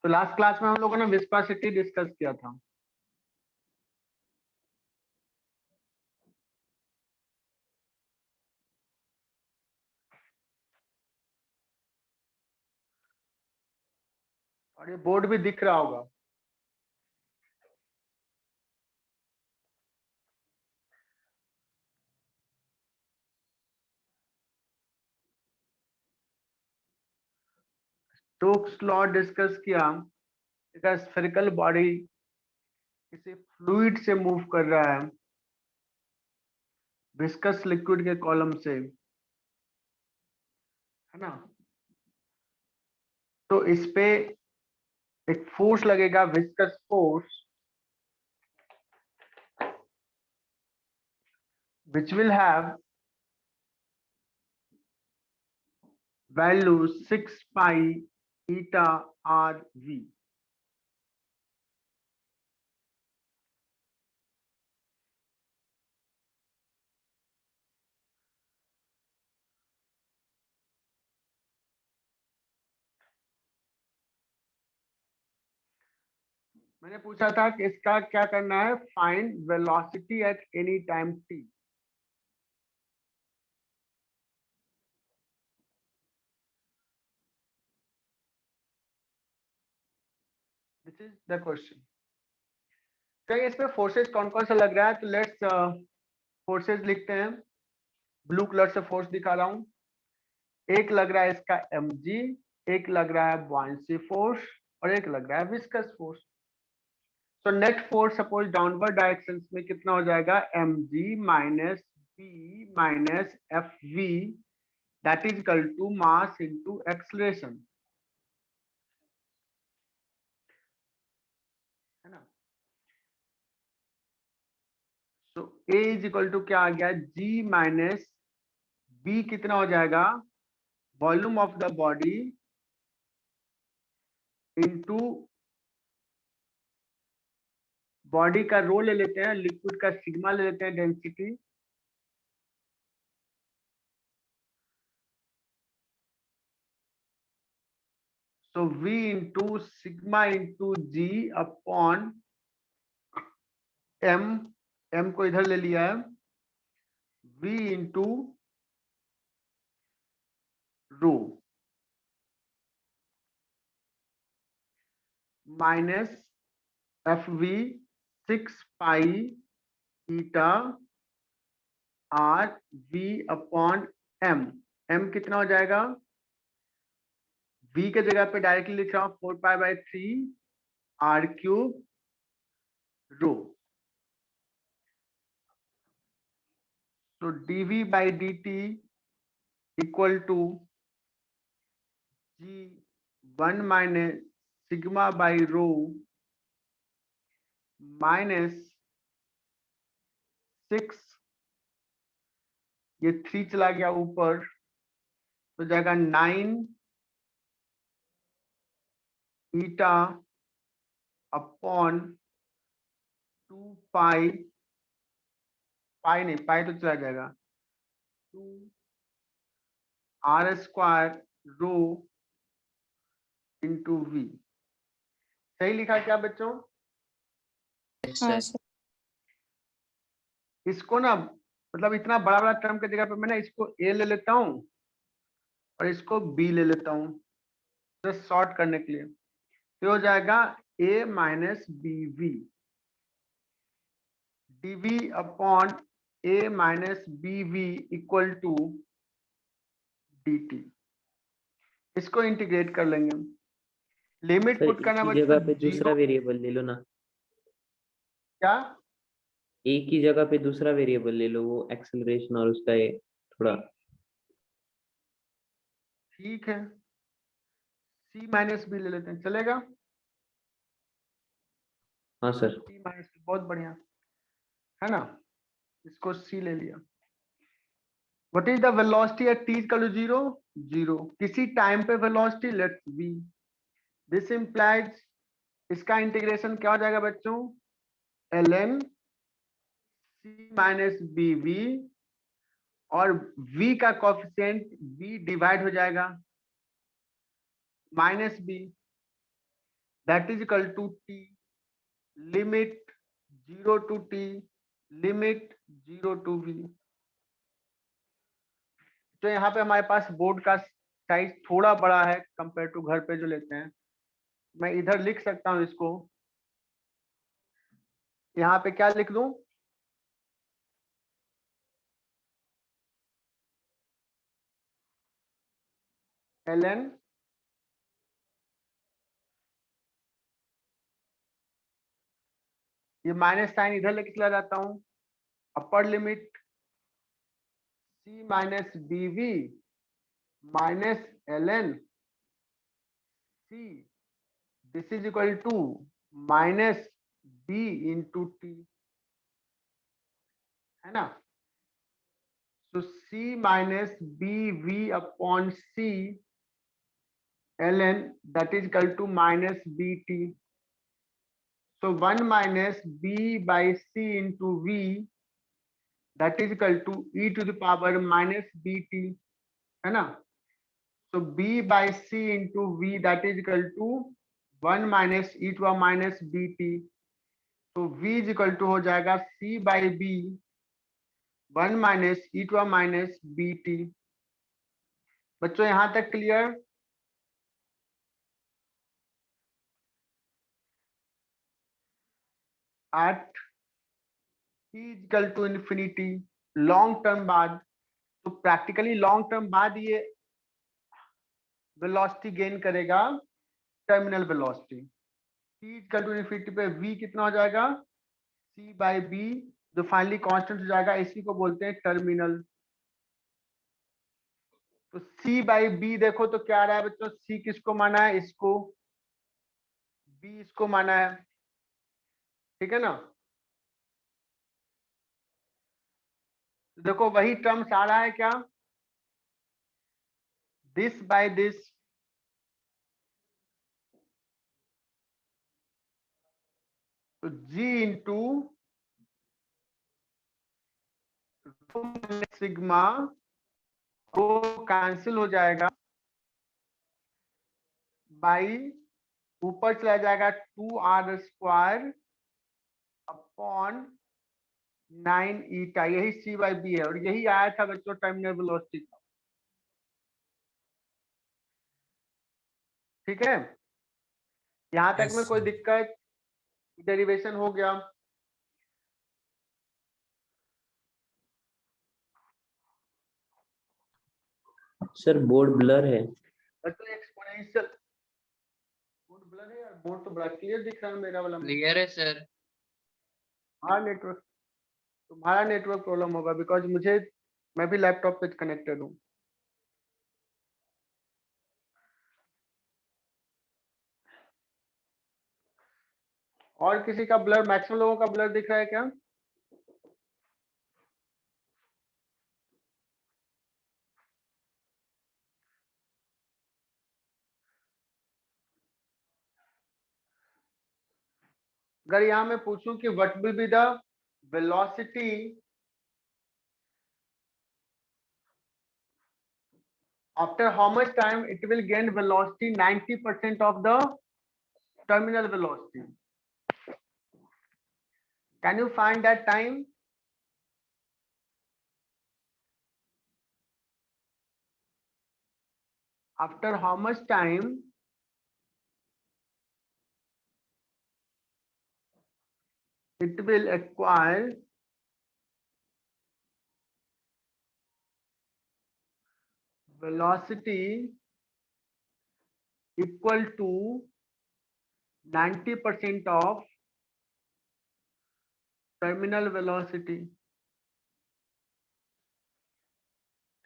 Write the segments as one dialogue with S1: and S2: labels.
S1: तो last class में हम लोगों ने विस्कोसिटी डिस्कस किया था। और ये बोर्ड भी दिख रहा होगा। स्टोक्स लॉ डिस्कस किया। एक स्फेरिकल बॉडी किसी फ्लूइड से मूव कर रहा है विस्कस लिक्विड के कॉलम से, है ना। तो इस पे एक फोर्स लगेगा, viscous force, which will have value 6 pi eta r v। मैंने पूछा था कि इसका क्या करना है, find velocity at any time t। This is the question. चलिए इसमें फोर्सेस कौन कौन सा लग रहा है, तो लेट्स फोर्सेस लिखते हैं। ब्लू कलर से फोर्स दिखा रहा हूं। एक लग रहा है इसका mg, एक लग रहा है buoyancy फोर्स, और एक लग रहा है विस्कस फोर्स। तो net force suppose downward direction में कितना हो जाएगा, mg minus b minus fv, that is equal to mass into acceleration, है ना। So a is equal to क्या आ गया, g माइनस b कितना हो जाएगा, volume of the body into body का रो ले लेते हैं, लिक्विड का सिग्मा ले लेते हैं, density, so v into sigma into g upon m, m को इधर ले लिया है, v into rho minus F V 6 pi eta R V upon M. M कितना हो जाएगा, v के जगह पे डायरेक्टली लिख रहा हूं 4 पाई/3 आर क्यूब रो। तो dv by dt equal to g1 minus sigma by rho minus 6, ये 3 चला गया ऊपर तो जाएगा 9 ईटा अपॉन 2 पाई, पाई नहीं, पाई तो चला जाएगा, 2 R square rho into V. सही लिखा क्या बच्चों? इसको ना मतलब इतना बड़ा बड़ा टर्म के जगह पे मैं ना इसको ए ले लेता हूँ और इसको बी ले लेता हूँ, जस्ट शॉर्ट करने के लिए। तो हो जाएगा A minus B V D V upon A minus B V equal to D T. इसको इंटीग्रेट कर लेंगे, लिमिट पुट करना
S2: एक ही
S1: बच्चों
S2: जगह पे दूसरा
S1: 0।
S2: वेरिएबल ले लो ना,
S1: क्या
S2: एक ही जगह पे दूसरा वेरिएबल ले लो, वो एक्सेलरेशन और उसका ये थोड़ा।
S1: ठीक है, सी माइनस बी ले लेते हैं, चलेगा?
S2: हाँ सर।
S1: सी माइनस बी बहुत बढ़िया, है ना। इसको सी ले लिया। What is the velocity at t equal to 0? 0 किसी टाइम पे velocity, let's v। This implies इसका इंटीग्रेशन क्या हो जाएगा बच्चों, ln c minus B V, और v का कोफिशिएंट v डिवाइड हो जाएगा minus B, that is equal to T limit 0 to T limit 0 to V. तो यहाँ पे हमारे पास बोर्ड का साइज थोड़ा बड़ा है कंपेयर टू घर पे जो लेते हैं। मैं इधर लिख सकता हूँ इसको, यहाँ पे क्या लिख दूं, ln ये माइनस साइन इधर लेके चला जाता हूँ, upper limit c minus B V minus ln c this is equal to minus b into T, है ना। तो c minus B V upon c ln that is equal to minus bt. So 1 minus b by c into v that is equal to e to the power minus bt, है ना। So b by c into v that is equal to 1 minus e to a minus bt. तो v is equal to हो जाएगा c by b 1 minus e to a minus bt। बच्चों यहाँ तक clear? एट t is equal to infinity long term बाद, तो practically long term बाद ये वेलोसिटी गेन करेगा terminal velocity. t equal to infinity पे v कितना हो जाएगा c बाई b, जो फाइनली कांस्टेंट हो जाएगा, इसी को बोलते हैं टर्मिनल। तो c बाई b देखो तो क्या आ रहा है बच्चों, c किसको माना है, इसको, b इसको माना है, ठीक है ना। तो देखो वही टर्म्स आ रहा है क्या, दिस बाय दिस, तो g इंटू सिग्मा को कैंसिल हो जाएगा बाई, ऊपर चला जाएगा 2r स्क्वायर अपॉन 9 ईटा, यही c बाई बी है, और यही आया था बच्चों टर्मिनल वेलोसिटी का, ठीक है। यहाँ तक में कोई दिक्कत, डेरिवेशन हो गया।
S2: सर बोर्ड ब्लर है।
S1: बच्चों एक्सपोनेंशियल बोर्ड ब्लर है यार, बोर्ड तो बड़ा क्लियर दिख रहा है मेरा वाला में।
S3: क्लियर है सर।
S1: हाँ नेटवर्क, तुम्हारा नेटवर्क प्रॉब्लम होगा, बिकॉज मैं भी लैपटॉप पे कनेक्टेड हूँ। और किसी का ब्लर, मैक्सिमम लोगों का ब्लर दिख रहा है क्या? अगर यहाँ मैं पूछूं कि what will be the velocity after how much time it will gain velocity 90% of the terminal velocity, can you find that time? After how much time it will acquire velocity equal to 90% of terminal velocity,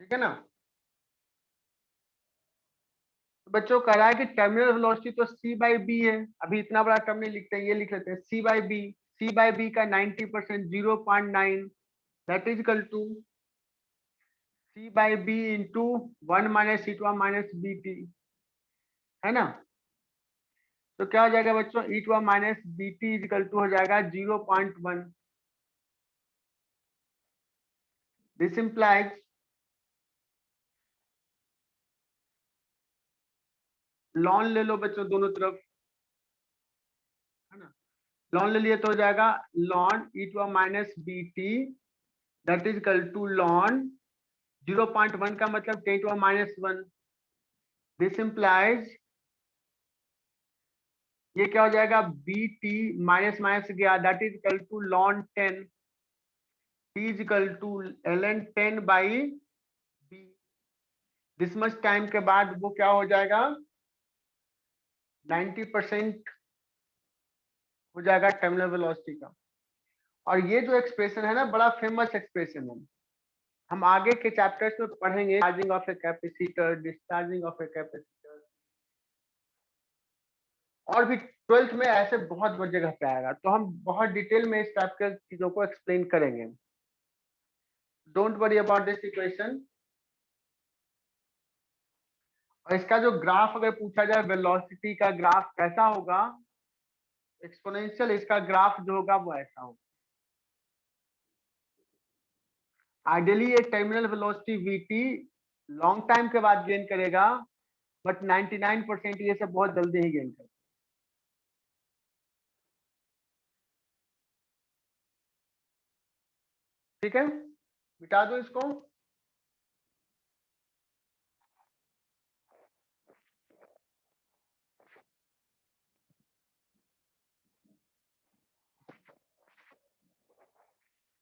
S1: ठीक है ना। तो बच्चों कह रहा है कि terminal velocity तो c बाई बी है, अभी इतना बड़ा टर्म नहीं लिखते, ये लिख लेते हैं c by B, c by B का 90% 0.9 that is equal to c by B into 1 minus E to minus B T, है ना। तो क्या हो जाएगा बच्चों, E to minus B T is equal to हो जाएगा 0.1। दिस इंप्लाइज लॉन ले लो बच्चों दोनों तरफ, लॉन ले लिए तो हो जाएगा लॉन e to minus B T that is equal to लॉन 0.1 का मतलब 10 टू माइनस 1। दिस इंप्लाइज ये क्या हो जाएगा बी टी माइनस माइनस गया दैट इज इक्वल टू लॉन 10 T is equal to ln 10 by B. This much time के बाद वो क्या हो जाएगा 90% हो जाएगा टर्मिनल वेलोसिटी का। और ये जो एक्सप्रेशन है ना बड़ा फेमस एक्सप्रेशन है, हम आगे के चैप्टर्स में पढ़ेंगे। Charging of a capacitor, discharging of a capacitor, और भी 12th में ऐसे बहुत जगह पे आएगा, तो हम बहुत डिटेल में इस टाइप के चीजों को एक्सप्लेन करेंगे। Don't worry about this equation. और इसका जो ग्राफ अगर पूछा जाए वेलोसिटी का ग्राफ कैसा होगा, एक्सपोनेंशियल इसका ग्राफ जो होगा वो ऐसा होगा। आइडियली ये terminal velocity VT long time के बाद गेन करेगा, बट 99% ये सब बहुत जल्दी ही गेन करेगा। ठीक है, मिटा दो इसको।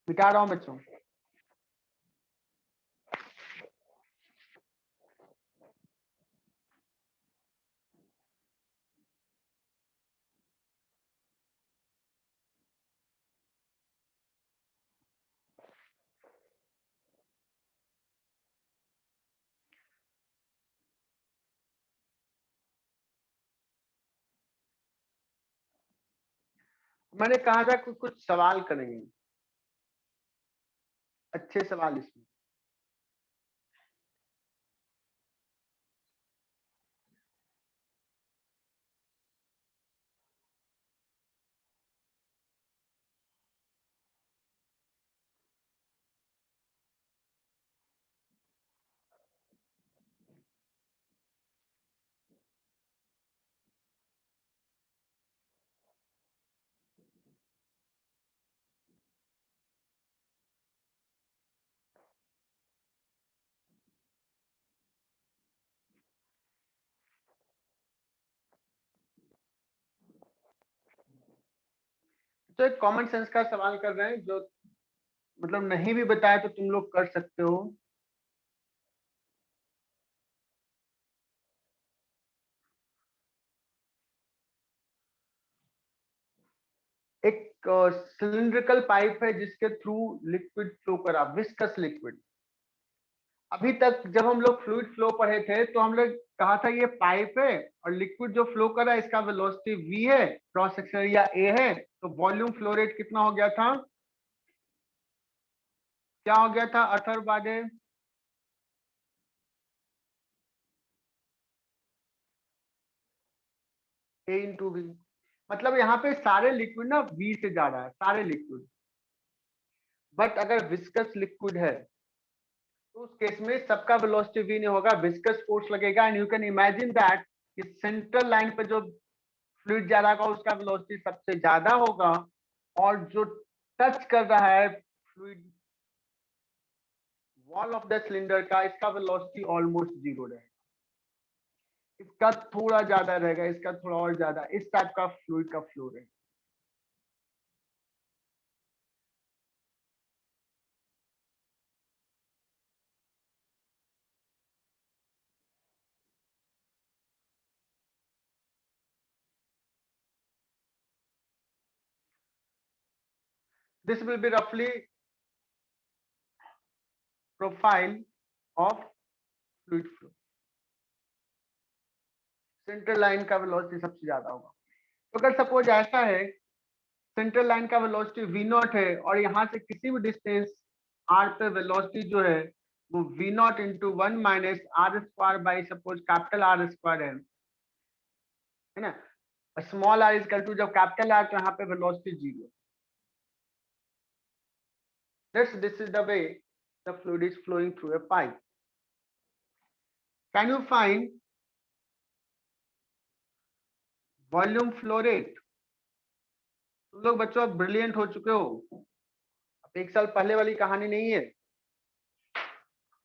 S1: मिटा रहा हूं बच्चों। मैंने कहा था कुछ कुछ सवाल करेंगे, अच्छे सवाल इसमें। तो एक कॉमन सेंस का सवाल कर रहे हैं, जो मतलब नहीं भी बताया तो तुम लोग कर सकते हो। एक सिलिंड्रिकल पाइप है जिसके थ्रू लिक्विड फ्लो करा, विस्कस लिक्विड। अभी तक जब हम लोग फ्लूइड फ्लो पढ़े थे तो हम लोग कहा था ये पाइप है और लिक्विड जो फ्लो कर रहा है इसका वेलोसिटी v है, क्रॉस सेक्शन एरिया a है, तो वॉल्यूम फ्लो रेट कितना हो गया था, क्या हो गया था अथर्ववादे? a into we. मतलब यहाँ पे सारे लिक्विड ना v से जा रहा है, सारे लिक्विड। बट अगर विस्कस लिक्विड है तो उस केस में सबका वेलोसिटी v नहीं होगा, विस्कस फोर्स लगेगा। And you can imagine that कि सेंट्रल लाइन पे जो फ्लूइड जा रहा होगा उसका वेलोसिटी सबसे ज्यादा होगा, और जो टच कर रहा है fluid wall of the cylinder का, इसका वेलोसिटी ऑलमोस्ट जीरो रहेगा। इसका थोड़ा ज्यादा रहेगा, इसका थोड़ा और ज्यादा, इस टाइप का फ्लूइड का फ्लो रहेगा। This will be roughly profile of fluid flow. Central line का वेलोसिटी सबसे ज्यादा होगा। तो अगर सपोज ऐसा है, सेंट्रल लाइन का वेलोसिटी v नॉट है और यहाँ से किसी भी डिस्टेंस r पे वेलोसिटी जो है वो v naught into 1 minus R square by suppose capital R square है ना। स्मॉल r इज टू, जब कैपिटल R तो यहाँ पे velocity zero. This is the way the fluid is flowing through a pipe. Can you find volume flow rate? तुम लोग बच्चों अब ब्रिलियंट हो चुके हो। अब एक साल पहले वाली कहानी नहीं है।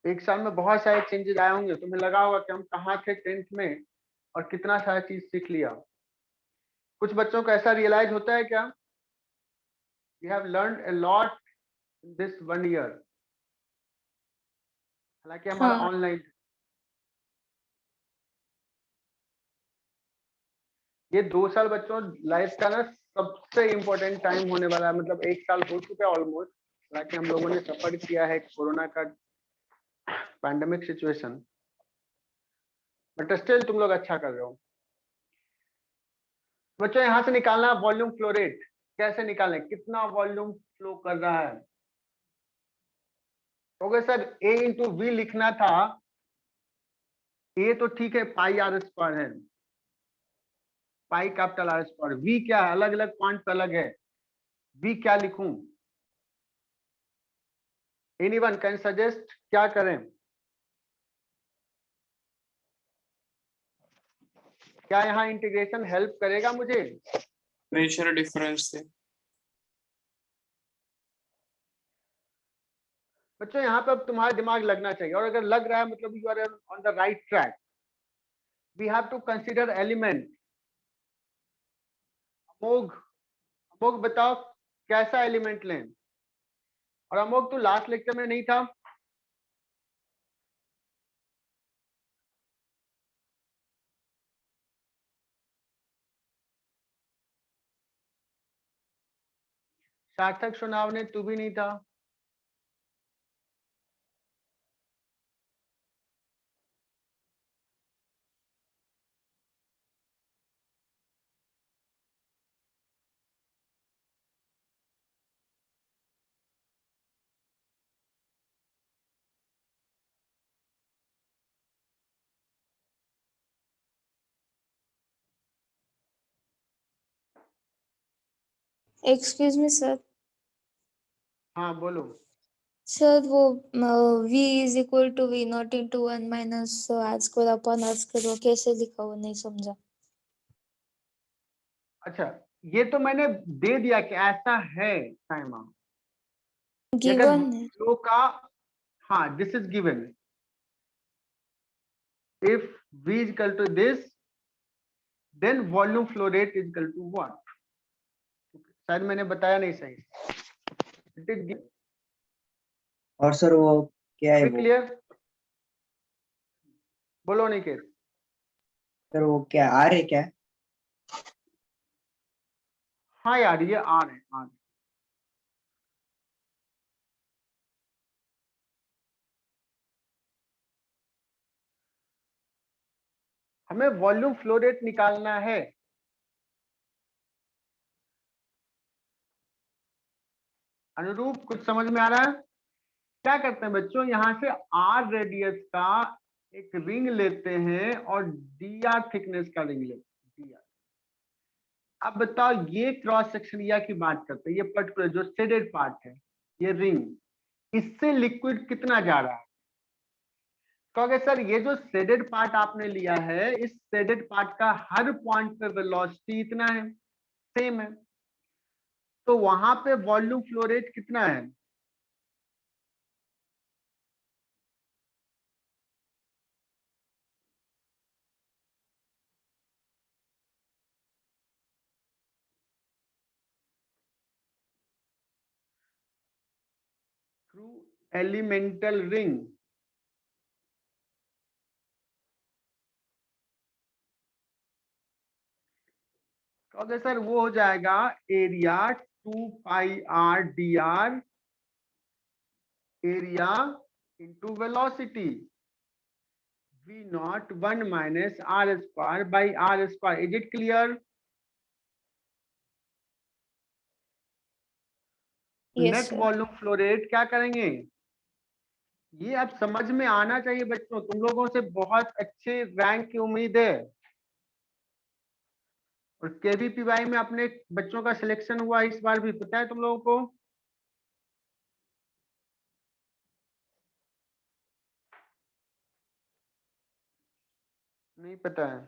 S1: एक साल में बहुत सारे चेंजेस आए होंगे। तुम्हें लगा होगा कि हम कहाँ थे 10th में और कितना सारा चीज सीख लिया। कुछ बच्चों को ऐसा रियलाइज होता है क्या, you have learn a lot in this 1 year। हालांकि हमारा
S3: हाँ
S1: ऑनलाइन, ये 2 साल बच्चों लाइफ का ना सबसे इम्पोर्टेंट टाइम होने वाला है। मतलब एक साल हो चुका है ऑलमोस्ट, हालांकि हम लोगों ने सफर किया है कोरोना का पैंडेमिक सिचुएशन, बट स्टिल तुम लोग अच्छा कर रहे हो। बच्चों यहाँ से निकालना वॉल्यूम फ्लो रेट। कैसे निकालें, कितना वॉल्यूम फ्लो कर रहा है। तो सर ए इंटू वी लिखना था। ए तो ठीक है, पाई आर स्क्वायर है, pi capital R square. V क्या है, अलग अलग पॉइंट पे अलग है। वी क्या लिखूं, एनीवन कैन सजेस्ट, क्या करें। क्या यहाँ इंटीग्रेशन हेल्प करेगा मुझे।
S4: प्रेशर डिफरेंस से।
S1: बच्चों यहाँ पे अब तुम्हारा दिमाग लगना चाहिए, और अगर लग रहा है मतलब you are on the right track. We have to consider element. Amogh, Amogh बताओ कैसा एलिमेंट लें। और अमोघ तो लास्ट लेक्चर में नहीं था। सार्थक सुनाव ने, तू भी नहीं था।
S3: Excuse me sir.
S1: हाँ बोलो।
S3: सर वो v is equal to v naught into 1 minus R square upon R square, वो कैसे लिखा वो नहीं समझा।
S1: अच्छा, ये तो मैंने दे दिया कि ऐसा है साइमा। ये अगर
S3: गिवन है।
S1: फ्लो का, हाँ this is given. If v is equal to this, then volume flow rate is equal to what। शायद मैंने बताया नहीं सही। It is given.
S5: और सर वो क्या है
S1: अभी
S5: वो,
S1: क्लियर, बोलो निकेत।
S5: सर वो क्या आ रहे क्या।
S1: हाँ यार ये आ रहे आ रहे। हमें वॉल्यूम फ्लो रेट निकालना है। अनुरूप कुछ समझ में आ रहा है। क्या करते हैं बच्चों, यहाँ से आर रेडियस का एक रिंग लेते हैं और डी आर थिकनेस का रिंग लेते हैं। अब बताओ, ये क्रॉस सेक्शन एरिया की बात करते हैं, ये पर्टिकुलर जो शेडेड पार्ट है, ये रिंग, इससे लिक्विड कितना जा रहा है। कहोगे सर ये जो शेडेड पार्ट आपने लिया है, इस शेडेड पार्ट का हर पॉइंट पे वेलोसिटी इतना है, सेम है, तो वहां पे वॉल्यूम फ्लो रेट कितना है। Through elemental ring. कहोगे सर वो हो जाएगा area 2 πr dr, area into velocity v naught 1 minus R square by R square. Is it clear.
S3: Yes
S1: net
S3: sir.
S1: Volume flow rate क्या करेंगे, ये अब समझ में आना चाहिए बच्चों। तुम लोगों से बहुत अच्छे रैंक की उम्मीद है, और केवीपीवाई में अपने बच्चों का सिलेक्शन हुआ इस बार भी, पता है तुम लोगों को। नहीं पता है।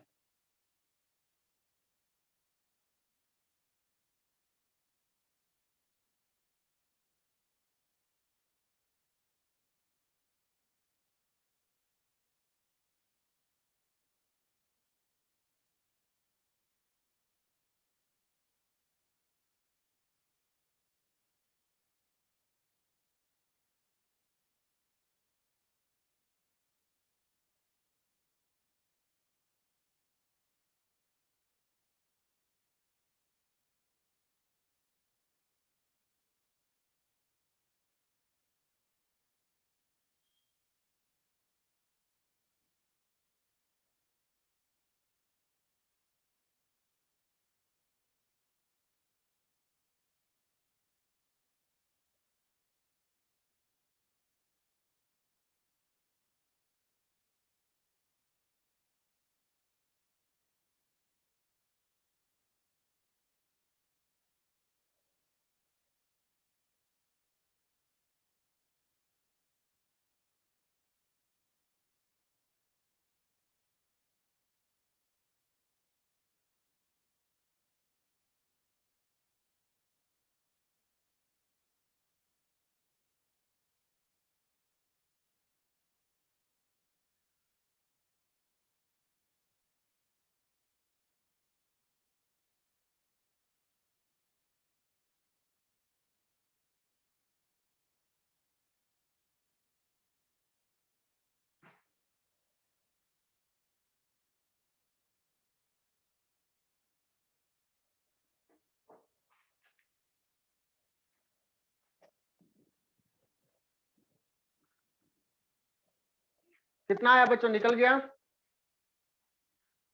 S1: कितना आया बच्चों, निकल गया?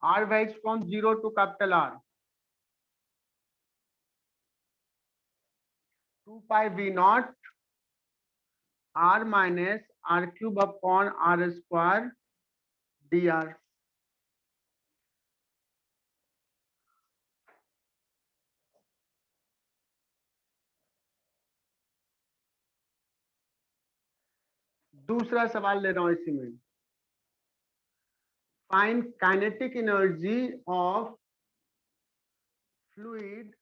S1: R varies from 0 to capital R. 2 pi V naught R minus R cube upon R square dr. दूसरा सवाल ले रहा हूं इसी में। Find kinetic energy of fluid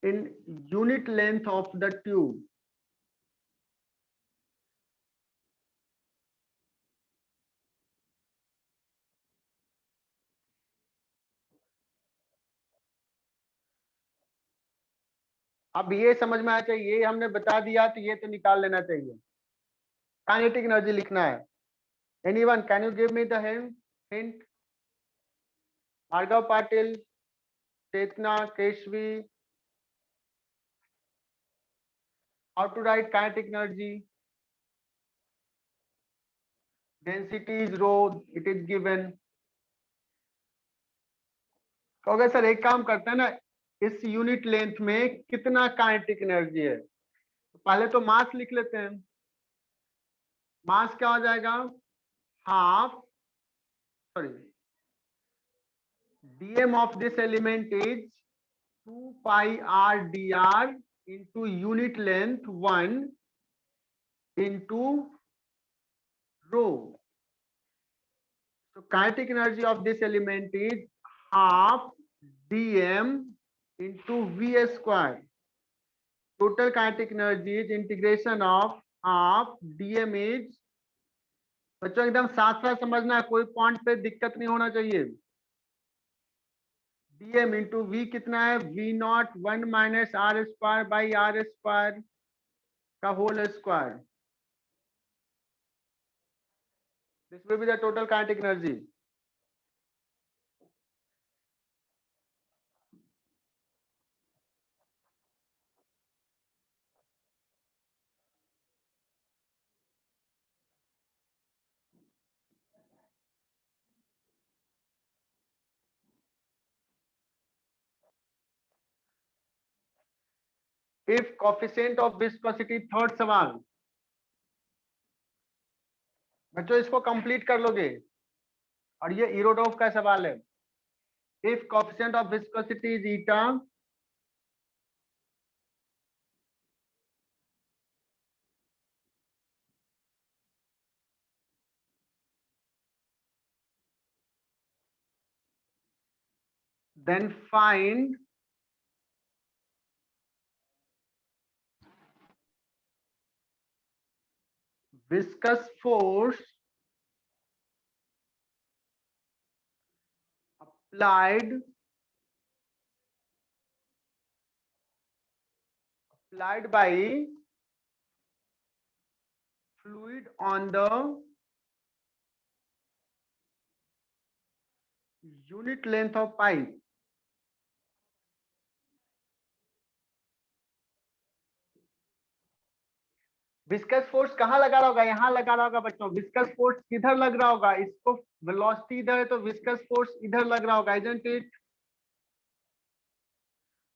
S1: in unit length of the tube. अब ये समझ में आना चाहिए, ये हमने बता दिया तो ये तो निकाल लेना चाहिए। काइनेटिक एनर्जी लिखना है। Anyone can you give me the hint? Bhargav Patil, Chetna, Keshavi, how to write kinetic energy? Density is rho, it is given. कहोगे सर एक काम करते हैं ना, इस यूनिट लेंथ में कितना काइनेटिक एनर्जी है, तो पहले तो मास लिख लेते हैं। मास क्या हो जाएगा? Half, sorry, dm of this element is 2 pi r dr into unit length 1 into rho. So kinetic energy of this element is half dm into v square. Total kinetic energy is integration of half dm is, बच्चों एकदम साथ साथ समझना है, कोई point पे दिक्कत नहीं होना चाहिए। dm into v कितना है? v naught 1 minus R square by R square का whole square. This will be the total kinetic energy. If coefficient of viscosity, third सवाल बच्चों इसको कंप्लीट कर लोगे, और ये इरोडोव का सवाल है। If coefficient of viscosity is eta, then find viscous force applied by fluid on the unit length of pipe. Viscous force कहाँ लगा रहा होगा? यहाँ लगा रहा होगा बच्चों। विस्कस फोर्स किधर लग रहा होगा? इसको वेलोसिटी इधर है तो विस्कस फोर्स इधर लग रहा होगा, isn't it?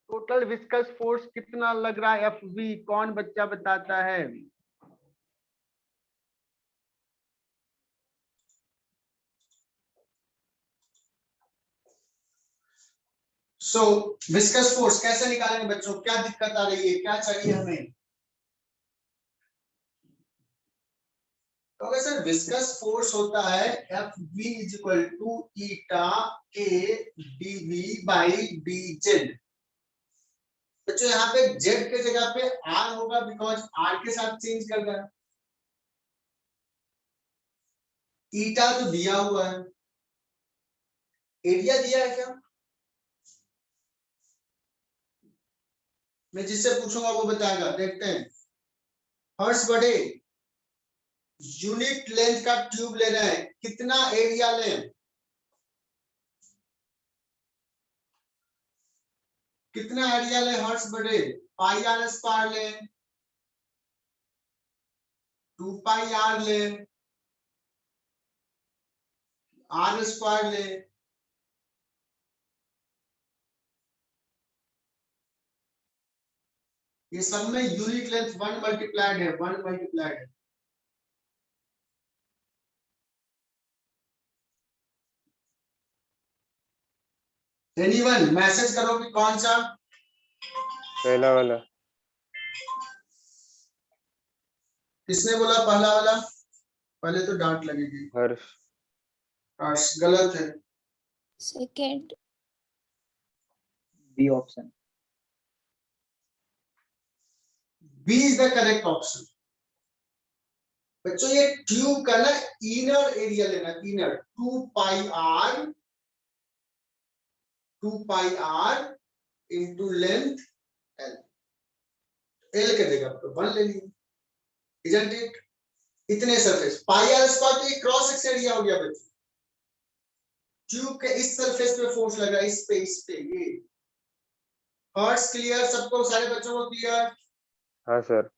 S1: Total viscous force कितना लग रहा है? FV कौन बच्चा बताता है? सो विस्कस फोर्स कैसे निकालेंगे बच्चों? क्या दिक्कत आ रही है, क्या चाहिए हमें? तो सर विस्कस फोर्स होता है FV is equal to eta A dV by dz। बच्चों यहाँ पे z के जगह पे r होगा, बिकॉज r के साथ चेंज कर रहा है। ईटा तो दिया हुआ है, एरिया दिया है क्या? मैं जिससे पूछूंगा वो बताएगा, देखते हैं। हर्ष बढ़े, यूनिट लेंथ का ट्यूब ले रहे हैं, कितना एरिया लें? कितना एरिया लें हर्ष बढ़े? पाई आर स्क्वायर लें, 2 2 पाई आर ले, आर स्क्वायर ले, ये सब में यूनिट लेंथ 1 मल्टीप्लाइड है, 1 मल्टीप्लाइड है। एनीवन मैसेज करो कि कौन सा?
S6: पहला वाला।
S1: किसने बोला पहला वाला? पहले तो डांट लगेगी।
S6: हर्ष।
S1: गलत है।
S3: Second.
S5: B option.
S1: B is the correct option. बच्चों ये ट्यूब का ना इनर एरिया लेना, inner 2 pi R into length L, L के जगह पर 1 ले लिया, इजंट इट? इतने सरफेस पाई आर स्क्वायर तो ये क्रॉस सेक्शन एरिया हो गया बच्चों। ट्यूब के इस सरफेस पे फोर्स लग रहा है, इस पे ये। हर्ट्स क्लियर सबको, सारे बच्चों को क्लियर?
S6: हाँ सर।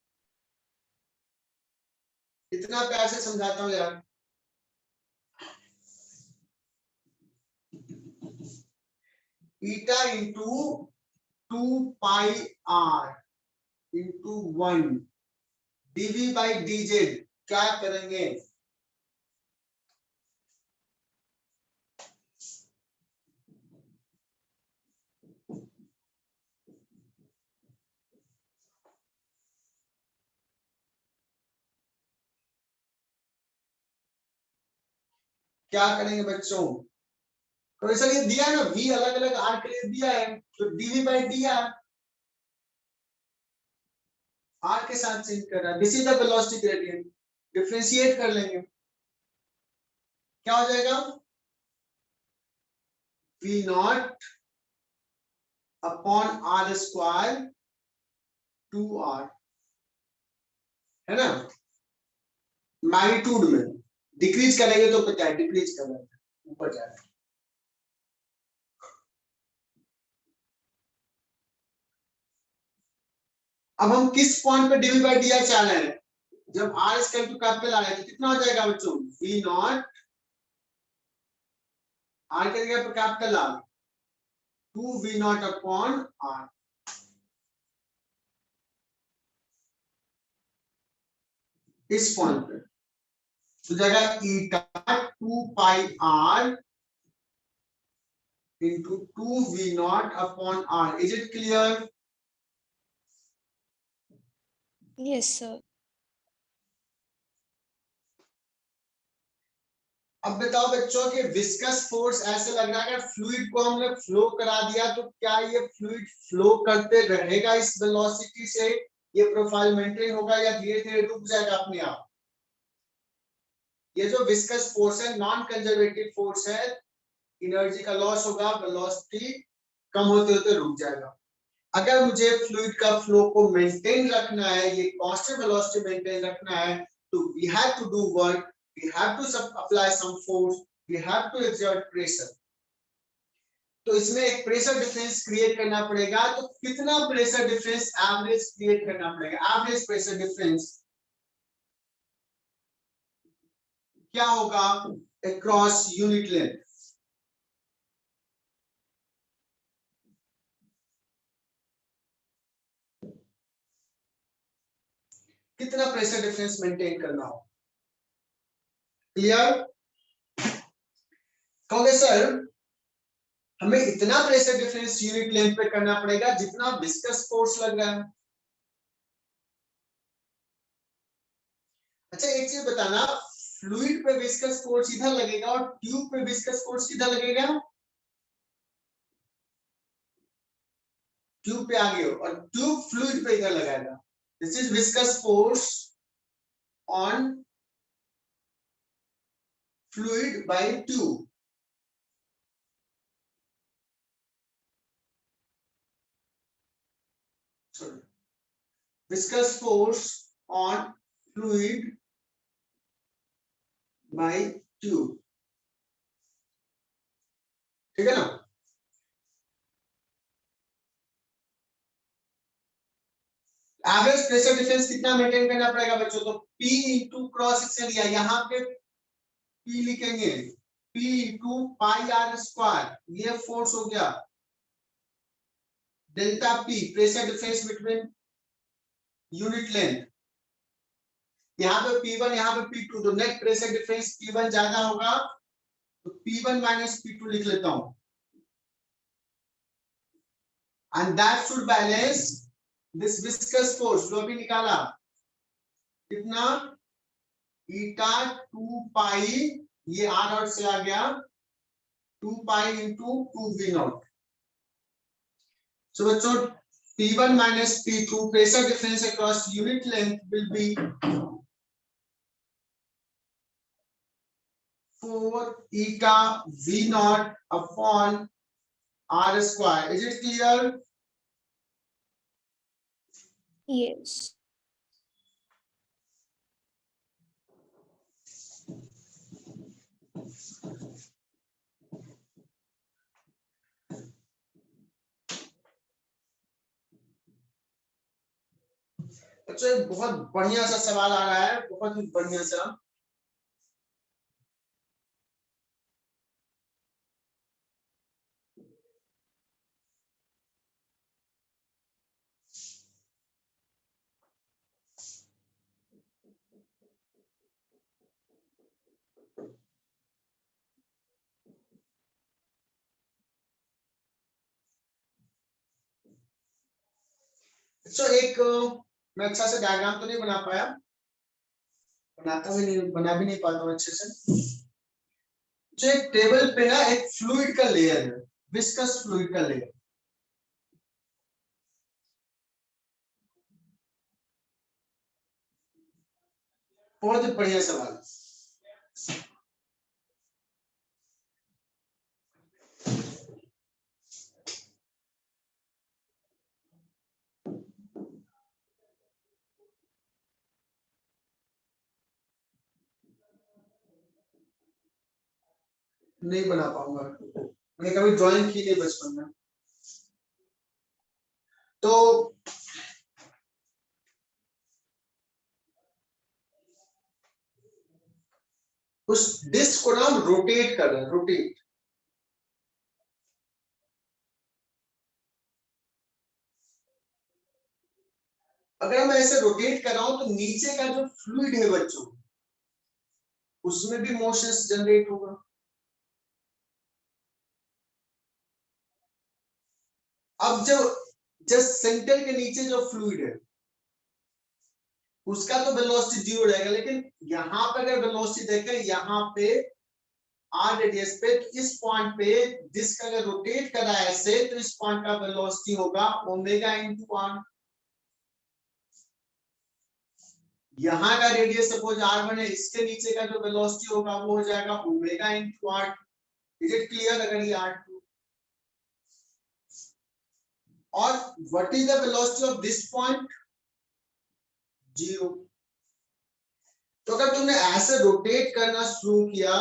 S1: इतना प्यार से समझाता हूँ यार। Eta into 2 pi R into 1 dv by dz क्या करेंगे? क्या करेंगे बच्चों? तो ऐसा ये दिया ना, v अलग अलग r के लिए दिया है, तो dv बाई dr r के साथ चेंज कर रहा है। This is the velocity gradient. Differentiate कर लेंगे, क्या हो जाएगा? v not upon r square 2r, है ना? मैग्नीट्यूड में डिक्रीज करेंगे तो पता है डिक्रीज कर रहा है, ऊपर जा रहा है। अब हम किस पॉइंट पे डीवी बाई डी चाह रहे हैं? जब आर स्क्वायर टू कैपिटल आ रहा है तो कितना हो जाएगा बच्चों? वी नॉट आर के जगह पर capital R 2 V naught upon R. इस पॉइंट पे तो जाएगा eta 2 pi R into 2 V naught upon R. Is it clear?
S3: Yes, sir.
S1: अब बताओ बच्चों कि विस्कस फोर्स ऐसे लग रहा है कि फ्लूइड को हमने फ्लो करा दिया तो क्या ये फ्लूइड फ्लो करते रहेगा इस वेलोसिटी से? ये प्रोफाइल मेंटेन होगा या धीरे धीरे रुक जाएगा अपने आप? ये जो विस्कस फोर्स है नॉन कंजर्वेटिव फोर्स है, एनर्जी का लॉस होगा, वेलोसिटी कम होते होते रुक जाएगा। अगर मुझे फ्लूइड का फ्लो को मेंटेन रखना है, ये कांस्टेंट वेलोसिटी मेंटेन रखना है, तो we have to do work, we have to apply some force, we have to exert pressure। तो इसमें एक प्रेशर डिफरेंस क्रिएट करना पड़ेगा। तो कितना प्रेशर डिफरेंस एवरेज क्रिएट करना पड़ेगा? एवरेज प्रेशर डिफरेंस क्या होगा अक्रॉस यूनिट लेंथ? कितना प्रेशर डिफरेंस मेंटेन करना हो? क्लियर? कहोगे सर हमें इतना प्रेशर डिफरेंस यूनिट लेंथ पे करना पड़ेगा जितना विस्कस फोर्स लग रहा है। अच्छा एक चीज बताना, फ्लूइड पे विस्कस फोर्स इधर लगेगा और ट्यूब पे विस्कस फोर्स किधर लगेगा? ट्यूब पे आगे हो और ट्यूब फ्लूइड पे इधर लगाएगा। This is viscous force on fluid by tube. Sorry. Viscous force on fluid by tube। ठीक है ना? एवरेज प्रेशर डिफरेंस कितना मेंटेन करना पड़ेगा बच्चों? तो P इंटू क्रॉस सेक्शन लिया, यहाँ पे P लिखेंगे, P into pi R square, ये फोर्स हो गया, delta P pressure difference between unit length, यहाँ पे P1 यहाँ पे P2, तो नेट प्रेशर डिफरेंस P1 ज्यादा होगा, तो P1 माइनस P2 लिख लेता हूं, and that should balance this viscous force जो अभी निकाला कितना, ईटा 2 पाई, ये आर नॉट से आ गया 2 पाई इंटू 2 वी नॉट। सो बच्चों P1 minus P2 pressure difference across unit length will be 4 eta V naught upon R square. Is it clear?
S3: Yes.
S1: अच्छा बहुत बढ़िया सा सवाल आ रहा है, बहुत ही बढ़िया सा। अच्छा एक मैं अच्छा से डायग्राम तो नहीं बना पाया, बना भी नहीं पाता हूँ अच्छे से। जो एक टेबल पे ना एक फ्लूइड का लेयर है, विस्कस फ्लूइड का लेयर, बहुत ही बढ़िया सवाल। नहीं बना पाऊंगा, मैंने कभी ड्राइंग की नहीं बचपन में। तो उस डिस्क को ना हम रोटेट कर रहे हैं, रोटेट। अगर मैं ऐसे रोटेट कर रहा हूं तो नीचे का जो फ्लूइड है बच्चों, उसमें भी मोशंस जनरेट होगा। अब जस्ट सेंटर के नीचे जो फ्लूइड है उसका तो वेलोसिटी जीरो रहेगा, लेकिन यहां पर अगर वेलोसिटी देखें, यहाँ पे आर रेडियस पे, तो इस पॉइंट पे डिस्क अगर रोटेट कर रहा है ऐसे, तो इस पॉइंट का वेलोसिटी होगा ओमेगा इंटू आर। यहाँ का रेडियस सपोज r1 है, इसके नीचे का जो वेलोसिटी होगा वो हो जाएगा omega into R. Is it clear? अगर ये r2 और what is the velocity of this point? 0। तो अगर तुमने ऐसे रोटेट करना शुरू किया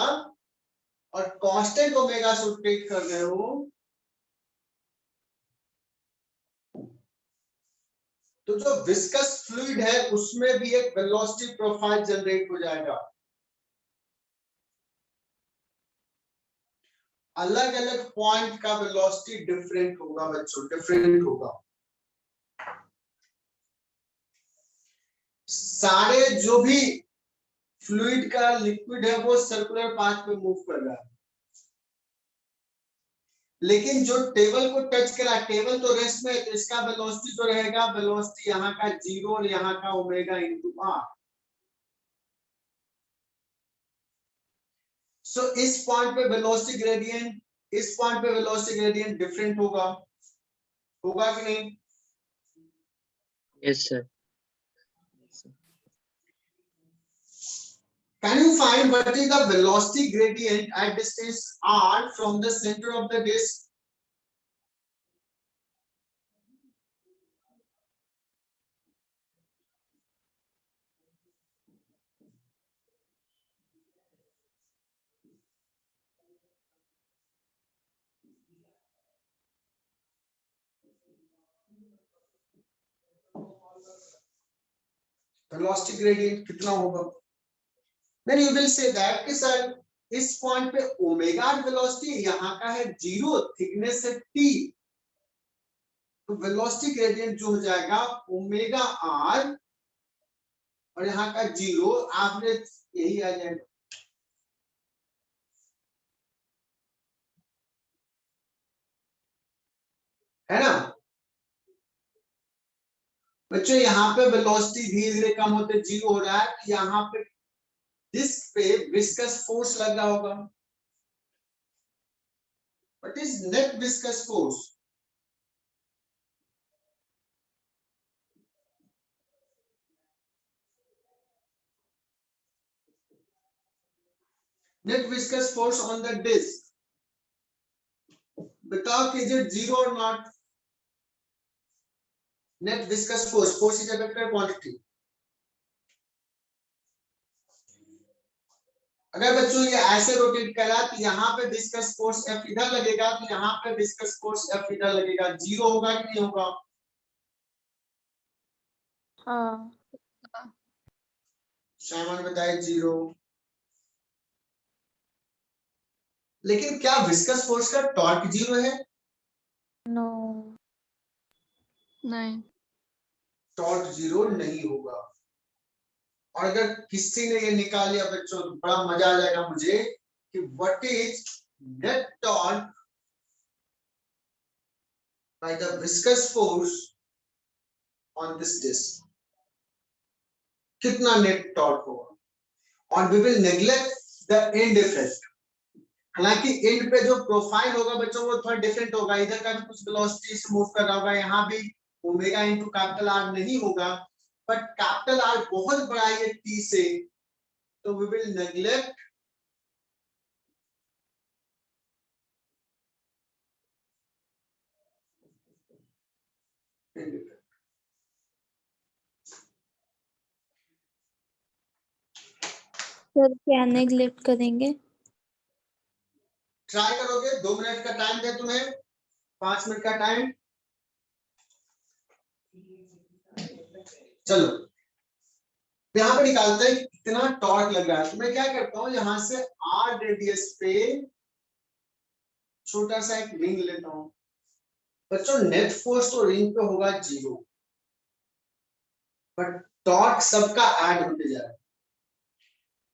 S1: और कांस्टेंट ओमेगा से रोटेट कर रहे हो, तो जो विस्कस फ्लूइड है उसमें भी एक वेलोसिटी प्रोफाइल जनरेट हो जाएगा। अलग अलग पॉइंट का वेलोसिटी डिफरेंट होगा बच्चों, डिफरेंट होगा। सारे जो भी फ्लूइड का लिक्विड है वो सर्कुलर पाथ पे मूव कर रहा है, लेकिन जो टेबल को टच करा, टेबल तो रेस्ट में है, तो इसका वेलोसिटी जो रहेगा, वेलोसिटी यहाँ का 0 और यहाँ का ओमेगा इंटू आर। सो इस पॉइंट पे वेलोसिटी ग्रेडियंट, इस पॉइंट पे वेलोसिटी ग्रेडियंट डिफरेंट होगा, होगा कि नहीं?
S2: Yes sir.
S1: Can you find what is the velocity gradient at distance r from the center of the disk? Velocity gradient कितना होगा? Then you will say that कि sir इस point पे omega velocity यहाँ का है 0, थिकनेस है t, तो वेलोसिटी ग्रेडियंट जो हो जाएगा ओमेगा r और यहाँ का 0, एवरेज यही आ जाएगा। है ना बच्चों? यहाँ पे वेलोसिटी धीरे धीरे कम होते 0 हो रहा है, तो यहाँ पे डिस्क पे विस्कस फोर्स लग रहा होगा। What is net viscous force? Net viscous force on the disk, बताओ कि इज इट 0 और not? Net viscous force, force is a vector quantity. अगर बच्चों ये ऐसे रोटेट करा तो यहाँ पे विस्कस फोर्स F इधर लगेगा, तो यहाँ पे विस्कस फोर्स F इधर लगेगा, 0 होगा कि नहीं होगा?
S3: हाँ।
S1: साइमन बताए 0। लेकिन क्या विस्कस फोर्स का टॉर्क 0 है?
S3: नो।
S7: नहीं।
S1: टॉर्क 0 नहीं होगा। और अगर किसी ने ये निकाल लिया बच्चों तो बड़ा मजा आ जाएगा मुझे कि what is net torque by the viscous force on this disk. कितना नेट टॉर्क होगा? और we will neglect the end effect. हालांकि एंड पे जो प्रोफाइल होगा बच्चों वो थोड़ा डिफरेंट होगा, इधर का भी कुछ वेलोसिटी से मूव कर रहा होगा, यहाँ भी ओमेगा इनटू कैपिटल आर नहीं होगा, बट कैपिटल आर बहुत बड़ा है टी से, तो we will neglect end effect.
S3: Sir क्या नेग्लेक्ट करेंगे?
S1: ट्राई करोगे? 2 मिनट का टाइम दे तुम्हें, 5 मिनट का टाइम। चलो यहाँ पे निकालते हैं कितना टॉर्क लग रहा है। तो मैं क्या करता हूँ, यहाँ से r रेडियस पे छोटा सा एक रिंग लेता हूँ। बच्चों नेट फोर्स तो रिंग पे होगा 0, बट टॉर्क सबका ऐड होते जा रहा है।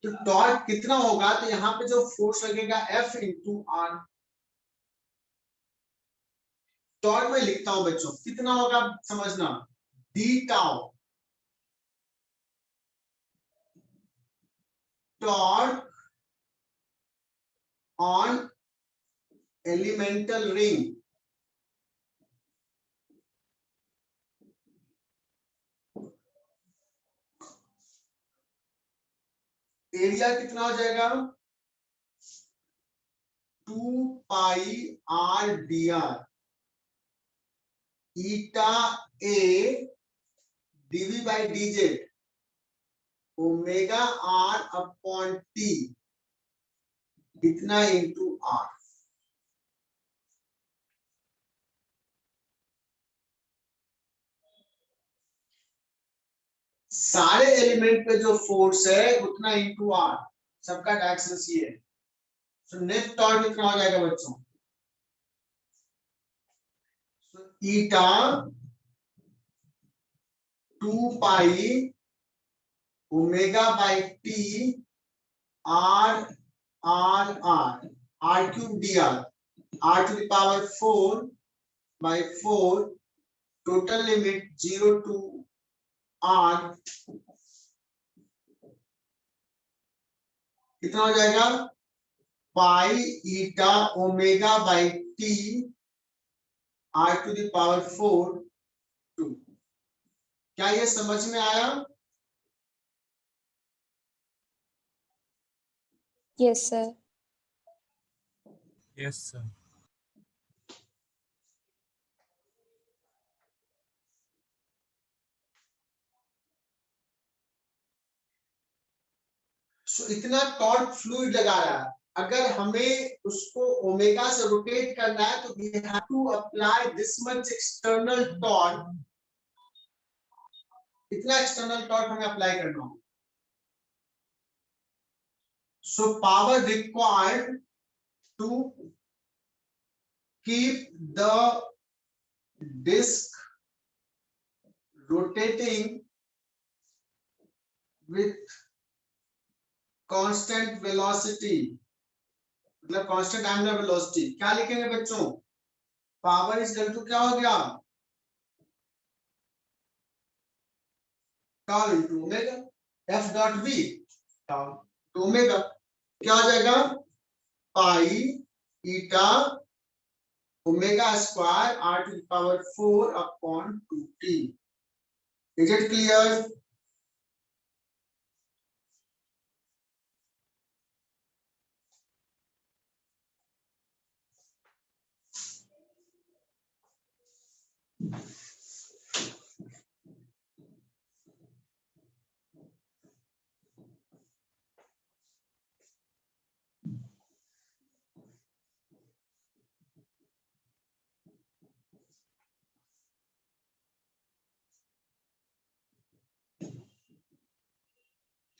S1: तो टॉर्क कितना होगा? तो यहाँ पे जो फोर्स लगेगा F इंटू आर। टॉर्क में लिखता हूं बच्चों, कितना होगा समझना, D tau. Torque on elemental ring area कितना हो जाएगा? 2 pi R D R eta A D V by D Z omega R upon T इतना इंटू आर। सारे एलिमेंट पे जो फोर्स है उतना इंटू आर, सबका डायरेक्शन सी है। तो नेट टॉर्क कितना हो जाएगा बच्चों? Eta 2 pi omega by T R R R R cube D R to the power 4 by 4 total limit 0 to R कितना हो जाएगा? Pi eta omega by T R to the power 4 2। क्या ये समझ में आया?
S3: Yes sir.
S4: Yes sir.
S1: इतना torque fluid लगा रहा है, अगर हमें उसको ओमेगा से रोटेट करना है तो we have to apply this much external torque इतना एक्सटर्नल टॉर्क हमें अप्लाई करना होगा। So power required to keep the disk rotating with constant velocity, मतलब constant angular velocity। क्या लिखेंगे बच्चों? पावर इज इक्वल टू क्या हो गया? tau into omega f dot v tau to omega क्या हो जाएगा? Pi eta omega square r to the power 4 upon 2t। Is it clear?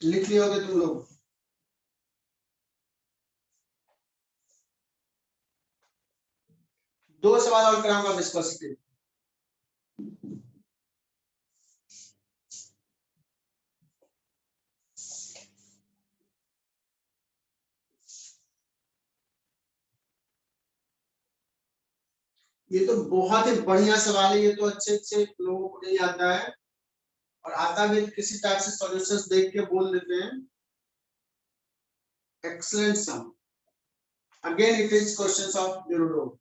S1: लिख लिए होगे तुम लोग? दो सवाल और कराऊंगा विस्कोसिटी। ये तो बहुत ही बढ़िया सवाल है, ये तो अच्छे अच्छे लोगों को नहीं आता है, और आता भी किसी टाइप से सॉल्यूशंस देख के बोल देते हैं। Excellent sum. Again it is questions of Irodov.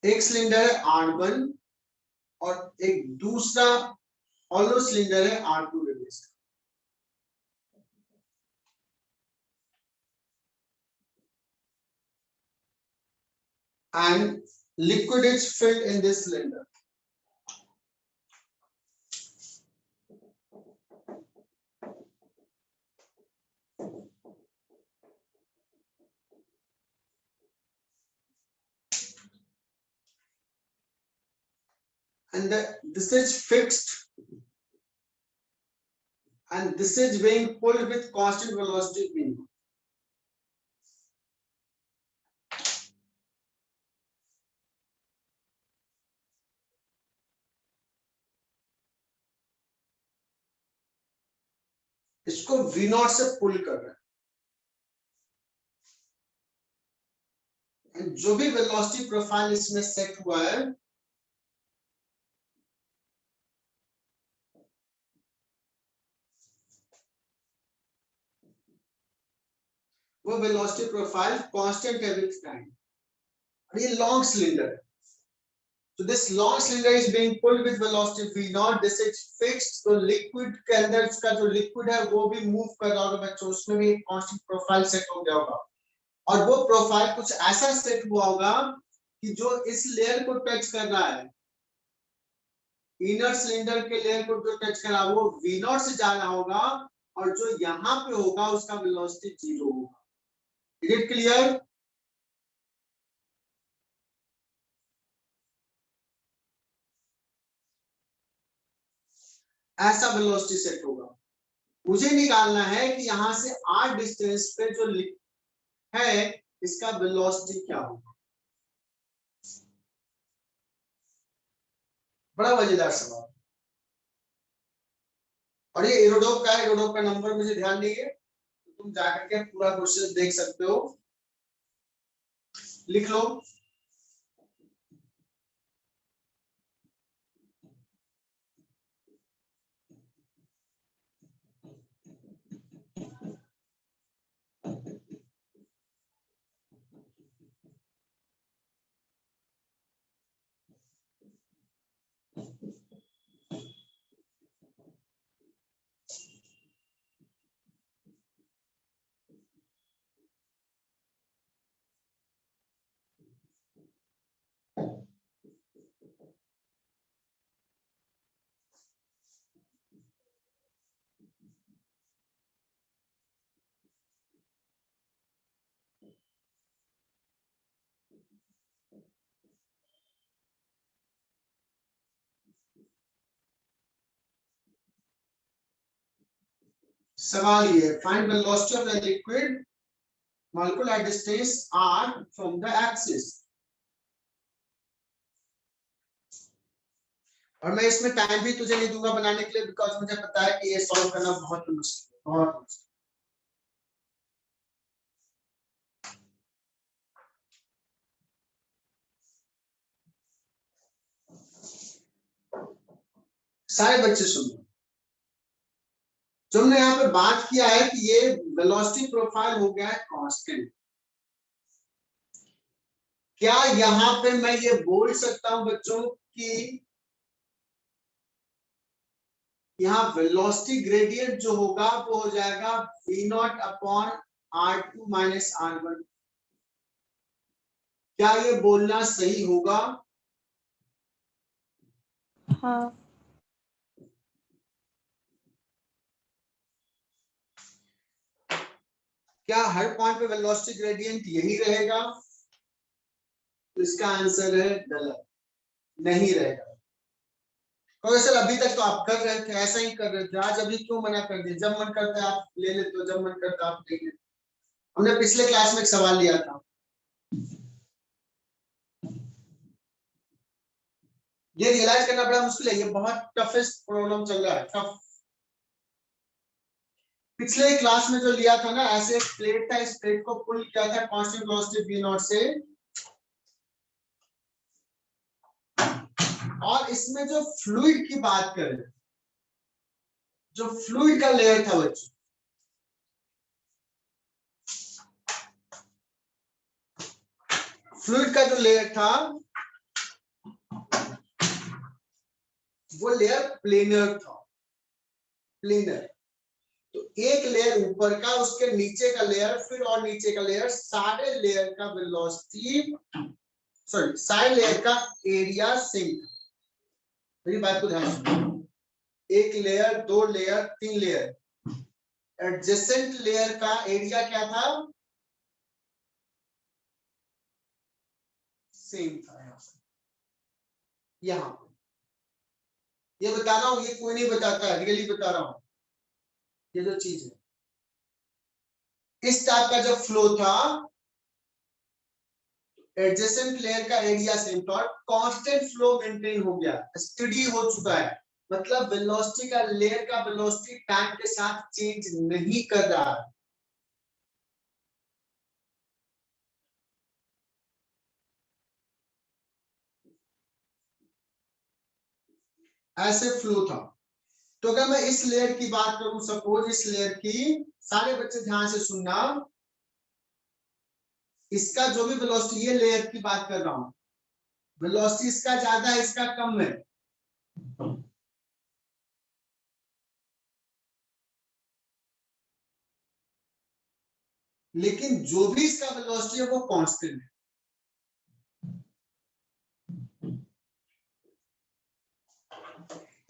S1: एक सिलेंडर है R1 और एक दूसरा हॉलो सिलेंडर है R2 रेडियस का, and liquid is filled in this cylinder. And this is fixed, and this is being pulled with constant velocity v। इसको v not से पुल कर रहा है, and जो भी वेलोसिटी प्रोफाइल इसमें सेट हुआ है वो वेलोसिटी प्रोफाइल कांस्टेंट है विद टाइम, और ये लॉन्ग सिलेंडर है। So this long cylinder is being pulled with velocity v naught. This is fixed, तो लिक्विड के अंदर इसका जो लिक्विड है वो भी मूव कर रहा होगा बच्चों, उसमें भी एक कांस्टेंट प्रोफाइल सेट हो गया होगा, और वो प्रोफाइल कुछ ऐसा सेट हुआ होगा कि जो इस लेयर को टच कर रहा है, इनर सिलेंडर के लेयर को जो टच कर रहा है वो v नॉट से जा रहा होगा, और जो यहाँ पे होगा उसका वेलोसिटी 0 होगा। Is it clear? ऐसा वेलोसिटी सेट होगा। मुझे निकालना है कि यहां से r डिस्टेंस पे जो है इसका वेलोसिटी क्या होगा। बड़ा मजेदार सवाल, और ये एरोडोप का है, एरोडोप का नंबर मुझे ध्यान नहीं है, तो तुम जाकर के पूरा क्वेश्चन देख सकते हो, लिख लो। सवाल ये, find velocity of the liquid molecule at distance r from the axis। और मैं इसमें टाइम भी तुझे नहीं दूंगा बनाने के लिए, बिकॉज मुझे पता है कि ये सॉल्व करना बहुत मुश्किल है, बहुत मुश्किल। सारे बच्चे सुनो, जो हमने यहाँ पे बात किया है कि ये वेलोसिटी प्रोफाइल हो गया है कांस्टेंट। क्या यहाँ पे मैं ये बोल सकता हूं बच्चों कि यहाँ वेलोसिटी ग्रेडियंट जो होगा वो हो जाएगा v0 upon r2 minus r1? क्या ये बोलना सही होगा?
S3: हाँ।
S1: क्या हर पॉइंट पे वेलोसिटी ग्रेडियंट यही रहेगा? तो इसका आंसर है गलत, नहीं रहेगा। तो सर अभी तक तो आप कर रहे थे, ऐसा ही कर रहे थे, आज अभी क्यों मना कर दिया? जब मन करता है आप ले लेते हो, जब मन करता है आप ले लेते। हमने पिछले क्लास में एक सवाल लिया था, ये रियलाइज करना बड़ा मुश्किल है, ये बहुत टफेस्ट प्रॉब्लम चल रहा है, टफ। पिछले क्लास में जो लिया था ना, ऐसे एक प्लेट था, इस प्लेट को पुल किया था कांस्टेंट वेलोसिटी v0 से, और इसमें जो फ्लूइड की बात करें, जो फ्लूइड का लेयर था बच्चों, फ्लूइड का जो लेयर था वो लेयर प्लेनर था, प्लेनर। तो एक लेयर ऊपर का, उसके नीचे का लेयर, फिर और नीचे का लेयर, सारे लेयर का वेलोसिटी, सॉरी सारे लेयर का एरिया सेम था। मेरी बात को ध्यान सुनो, एक लेयर, दो लेयर, तीन लेयर, एडजेसेंट लेयर का एरिया क्या था? सेम था। यहाँ ये बता रहा हूं, ये कोई नहीं बताता है, रियली बता रहा हूं, ये जो चीज है, इस टाइप का जब फ्लो था, एडजेसेंट लेयर का एरिया सेम था और कांस्टेंट फ्लो मेंटेन हो गया, स्टडी हो चुका है, मतलब वेलोसिटी का, लेयर का वेलोसिटी टाइम के साथ चेंज नहीं कर रहा है। ऐसे फ्लो था। तो अगर मैं इस लेयर की बात करूं, सपोज इस लेयर की, सारे बच्चे ध्यान से सुनना, इसका जो भी वेलोसिटी, ये लेयर की बात कर रहा हूं, वेलोसिटी इसका ज्यादा है, इसका कम है, लेकिन जो भी इसका वेलोसिटी है वो कांस्टेंट है।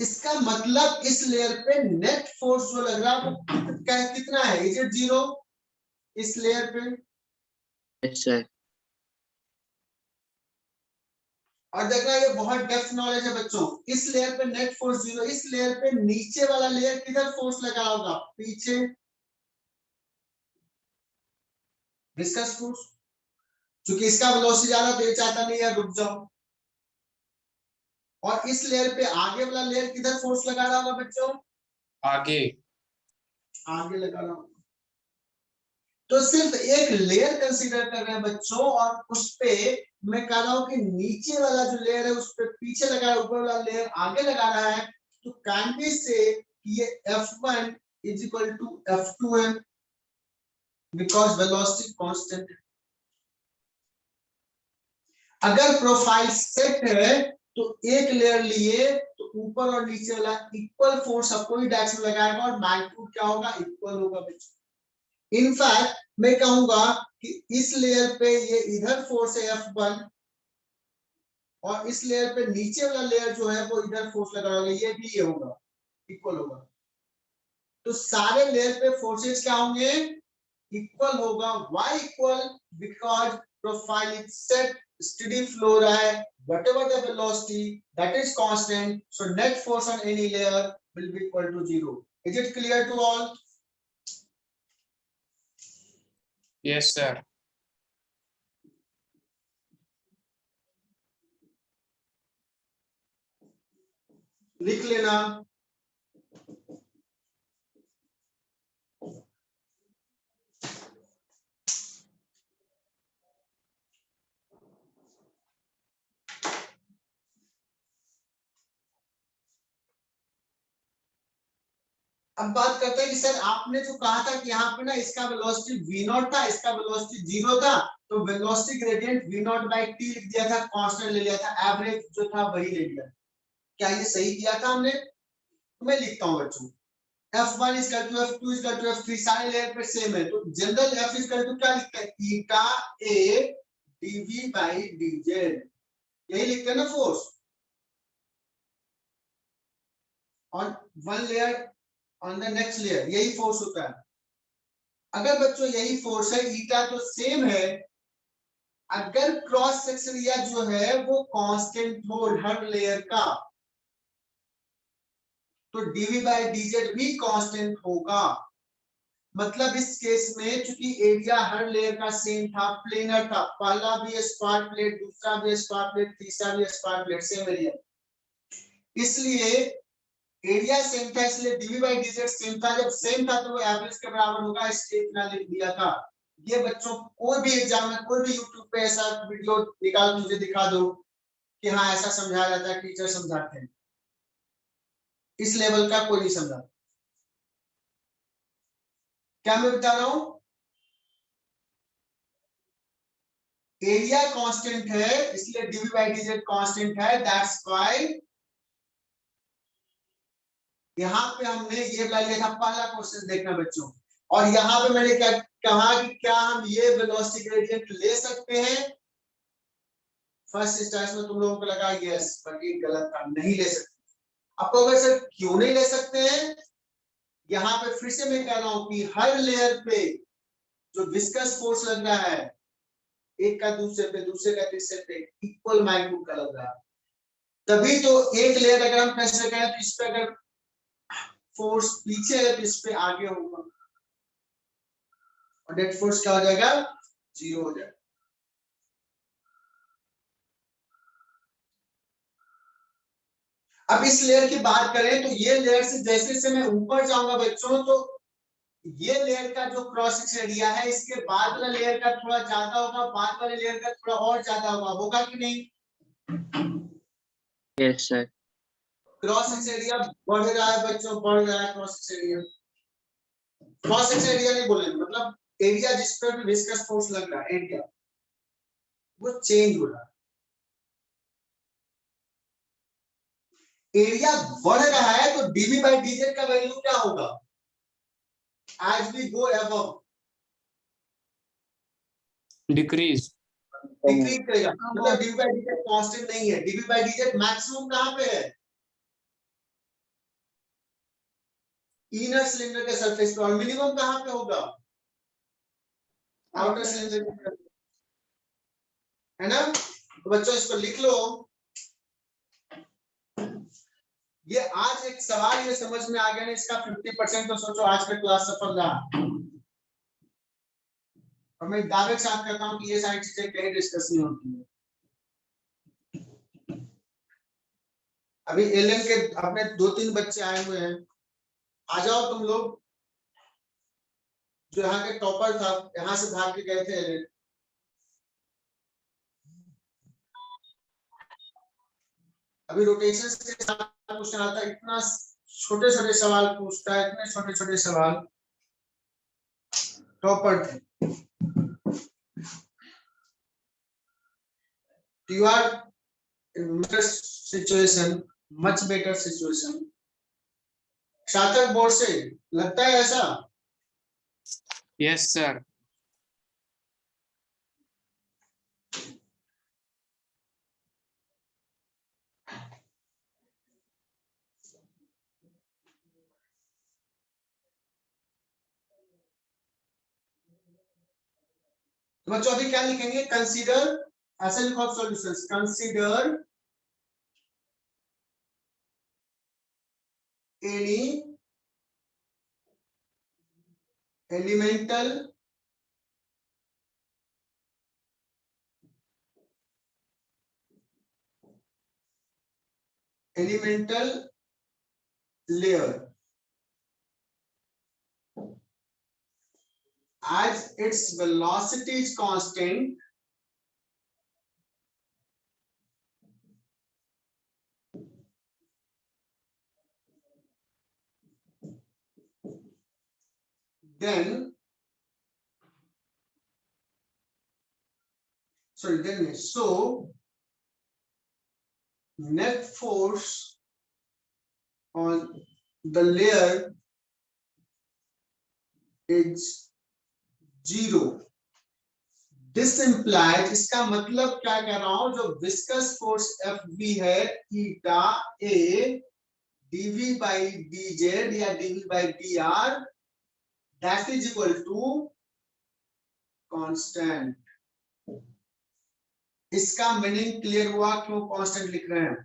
S1: इसका मतलब इस लेयर पे नेट फोर्स जो लग रहा है वो कितना है? इज इट 0 इस लेयर पे?
S2: Yes sir.
S1: और देखना, ये बहुत डेप्थ नॉलेज है बच्चों, इस लेयर पे नेट फोर्स 0, इस लेयर पे नीचे वाला लेयर किधर फोर्स लगा होगा? पीछे, विस्कस फोर्स। क्योंकि इसका वेलोसिटी ज्यादा, तो ये चाहता नहीं है रुक जाओ। और इस लेयर पे आगे वाला लेयर किधर फोर्स लगा रहा होगा बच्चों?
S4: आगे
S1: आगे लगा रहा होगा। तो सिर्फ एक लेयर कंसीडर कर रहे हैं बच्चों, और उस पे मैं कह रहा हूं कि नीचे वाला जो लेयर है उस पे पीछे लगा है, ऊपर वाला लेयर आगे लगा रहा है। तो कैन बी से ये F1 is equal to F2 है, बिकॉज वेलोसिटी कांस्टेंट है। अगर प्रोफाइल सेट है तो एक लेयर लिए तो ऊपर और नीचे वाला इक्वल फोर्स अपोजिट डायरेक्शन में लगाएगा और मैग्नीट्यूड क्या होगा? इक्वल होगा बच्चों। इनफैक्ट मैं कहूंगा कि इस लेयर पे ये इधर फोर्स है F1 और इस लेयर पे नीचे वाला लेयर जो है वो इधर फोर्स लगा होगा, ये भी ये होगा, इक्वल होगा। तो सारे लेयर पे फोर्सेस क्या होंगे, इक्वल होगा। Why equal, because profile is set, steady flow रहा है, whatever the velocity that is constant, so net force on any layer will be equal to 0. Is it clear to all?
S4: Yes, sir.
S1: लिख लेना। अब बात करते हैं कि sir आपने जो कहा था कि यहाँ पे ना इसका वेलोसिटी v0 था, इसका वेलोसिटी 0 था, तो velocity gradient v0 by t लिख दिया था, कांस्टेंट ले लिया था, एवरेज जो था वही ले लिया। क्या ये सही किया था हमने? तो मैं लिखता हूँ बच्चों, f1 is equal to f2 is equal to f3, सारे लेयर पे सेम है, तो general f is equal to क्या लिखते हैं, theta a dv by dz, यही लिखते हैं ना force on one layer on the next layer, यही फोर्स होता है। अगर बच्चों यही फोर्स है, ईटा तो सेम है, अगर क्रॉस सेक्शन एरिया जो है वो कांस्टेंट हो हर लेयर का, तो dv बाई dz भी कांस्टेंट होगा। मतलब इस केस में चूंकि एरिया हर लेयर का सेम था, प्लेनर था, पहला भी स्क्वायर प्लेट, दूसरा भी स्क्वायर प्लेट, तीसरा भी स्क्वायर प्लेट, सेम एरिया, इसलिए एरिया सेम था, इसलिए dv बाई dz सेम था। जब सेम था तो वो एवरेज के बराबर होगा, इसलिए इतना लिख दिया था। ये बच्चों कोई भी एग्जाम में, कोई भी यूट्यूब पे ऐसा वीडियो निकाल मुझे दिखा दो कि हाँ ऐसा समझाया जाता है, टीचर समझाते हैं, इस लेवल का कोई नहीं समझा। क्या मैं बता रहा हूं, एरिया कांस्टेंट है इसलिए dv बाई dz कांस्टेंट है, दैट्स व्हाई यहाँ पे हमने ये बता लिया था। पहला क्वेश्चन देखना बच्चों, और यहाँ पे मैंने क्या कहा कि क्या हम ये वेलोसिटी ग्रेडियंट ले सकते हैं? फर्स्ट स्टेज में तुम लोगों को लगा यस, पर ये गलत था, नहीं ले सकते। आपको अगर सर क्यों नहीं ले सकते हैं, यहाँ पे फिर से मैं कह रहा हूं कि हर लेयर पे जो विस्कस फोर्स लग रहा है, एक का दूसरे पे, दूसरे का तीसरे पे इक्वल मैग्नीट्यूड का लग रहा है, तभी तो एक लेयर अगर हम कंसीडर करें तो इस पे अगर फोर्स पीछे है तो इस पे आगे होगा, और नेट फोर्स क्या हो जाएगा, 0 हो जाएगा। अब इस लेयर की बात करें तो ये लेयर से जैसे जैसे मैं ऊपर जाऊंगा बच्चों, तो ये लेयर का जो क्रॉस सेक्शन एरिया है, इसके बाद वाला लेयर का थोड़ा ज्यादा होगा, बाद वाले लेयर का थोड़ा और ज्यादा होगा कि नहीं?
S2: Yes sir.
S1: Cross section area बढ़ रहा है बच्चों, बढ़ रहा है cross section area. Cross section area नहीं बोलेंगे, मतलब एरिया जिस पर भी विस्कस फोर्स लग रहा है, एरिया वो चेंज हो रहा है। एरिया बढ़ रहा है तो dv बाई dz का वैल्यू क्या होगा, as we go above
S4: Decrease.
S1: Decrease करेगा, मतलब dv बाई dz कांस्टेंट नहीं है। dv बाई dz मैक्सिमम कहां पे है, इनर सिलेंडर के सरफेस पे, और मिनिमम कहां पे होगा, आउटर सिलेंडर, है ना? तो बच्चों इसको लिख लो। ये आज एक सवाल ये समझ में आ गया ना, इसका 50% तो सोचो आज का क्लास सफल रहा। और मैं दावे के साथ कहता हूँ कि ये सारी चीजें कहीं डिस्कस नहीं होती है। अभी एलएन के अपने 2-3 बच्चे आए हुए हैं, आ जाओ तुम लोग, जो यहाँ के टॉपर था, यहाँ से भाग के गए थे एलएन। अभी रोटेशन के साथ क्वेश्चन आता है, इतना छोटे छोटे सवाल पूछता है, इतने छोटे छोटे सवाल, टॉपर थे। You are in better situation, much better situation. शातक बोर्ड से लगता है ऐसा?
S4: Yes, sir.
S1: तो बच्चों अभी क्या लिखेंगे, कंसीडर, ऐसे लिखो आप solutions, consider any elemental layer as its velocity is constant then so net force on the layer is 0. This implies, इसका मतलब क्या कह रहा हूं, जो विस्कस फोर्स Fv है theta a dv by dz या dv by dr that is equal to constant. इसका मीनिंग क्लियर हुआ क्यों कांस्टेंट लिख रहे हैं?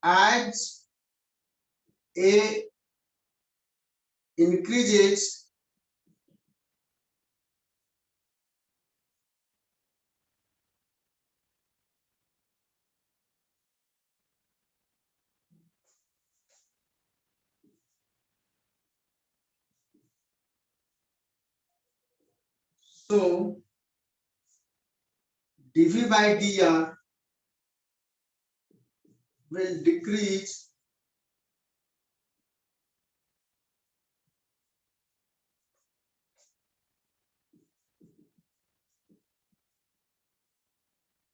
S1: as a increases so dv by dr will decrease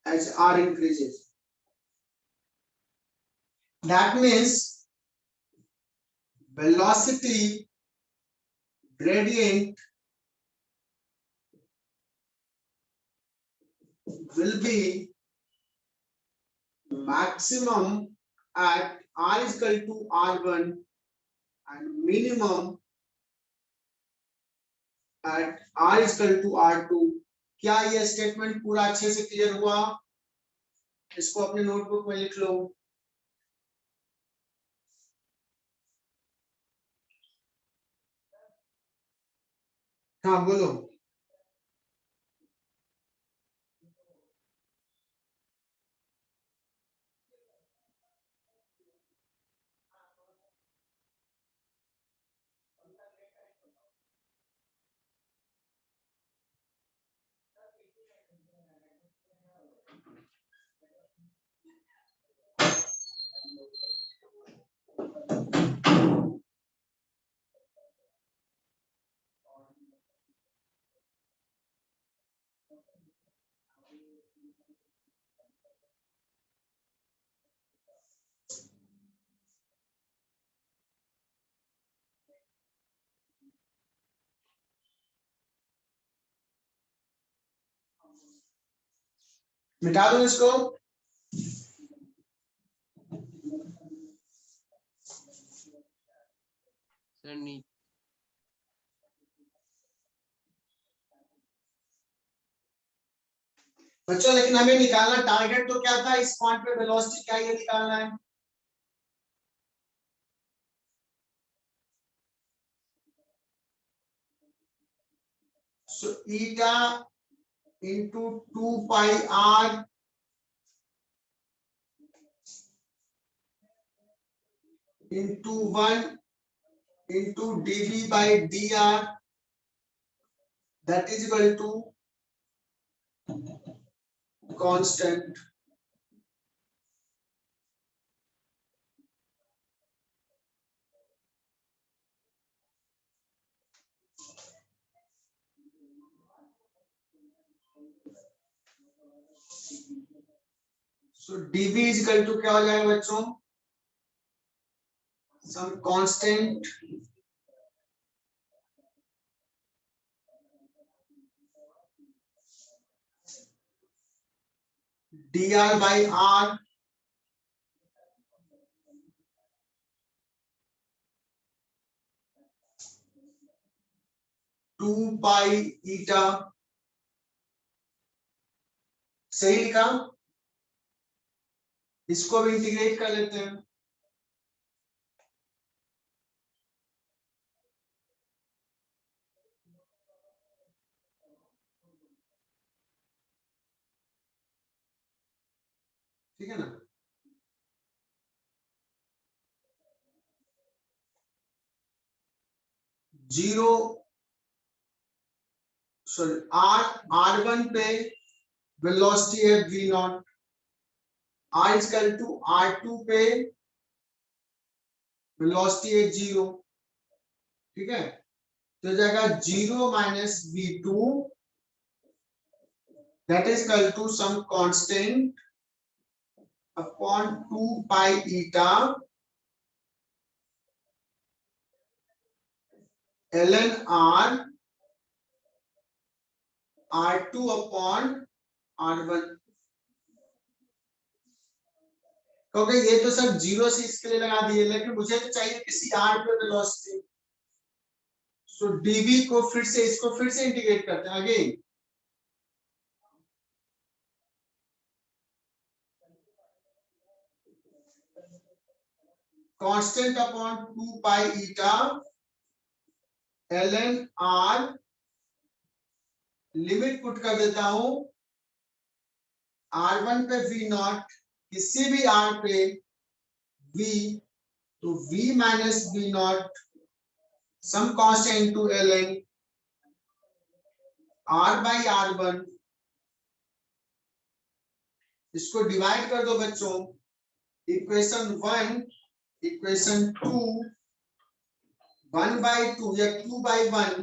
S1: as r increases. That means velocity gradient will be maximum at r is equal to r1 and minimum at r is equal to r2. क्या यह statement पूरा अच्छे से clear हुआ? इसको अपने notebook में लिख लो. हाँ बोलो. मिटा दो इसको.
S4: सर नहीं
S1: बच्चों लेकिन हमें निकालना टारगेट तो क्या था, इस पॉइंट पे वेलोसिटी क्या ये निकालना है. So eta into 2 pi r into 1 into dv by dr that is equal to constant. So dv is equal to क्या हो जाएगा बच्चों? Some constant dr by r two pi eta सही लिखा? इसको भी इंटीग्रेट कर लेते हैं। ठीक है ना? जीरो सॉरी R1 पे वेलोसिटी है v0, R equal to R2 पे वेलोसिटी है 0। ठीक है, तो जाएगा 0 minus v2 that is equal to some constant upon 2 pi eta ln r R2 अपॉन R1। क्योंकि ये तो सब जीरो से इसके लिए लगा दिए, लेकिन मुझे तो चाहिए किसी r पे वेलोसिटी। सो dv को फिर से इसको फिर से इंटीग्रेट करते हैं again. Constant upon 2 pi eta ln r, limit put कर देता हूं R1 पे v0, किसी भी r पे v, तो v minus v0 some constant to ln r by R1। इसको डिवाइड कर दो बच्चों, इक्वेशन 1 इक्वेशन 2 1 बाई 2 या 2 by 1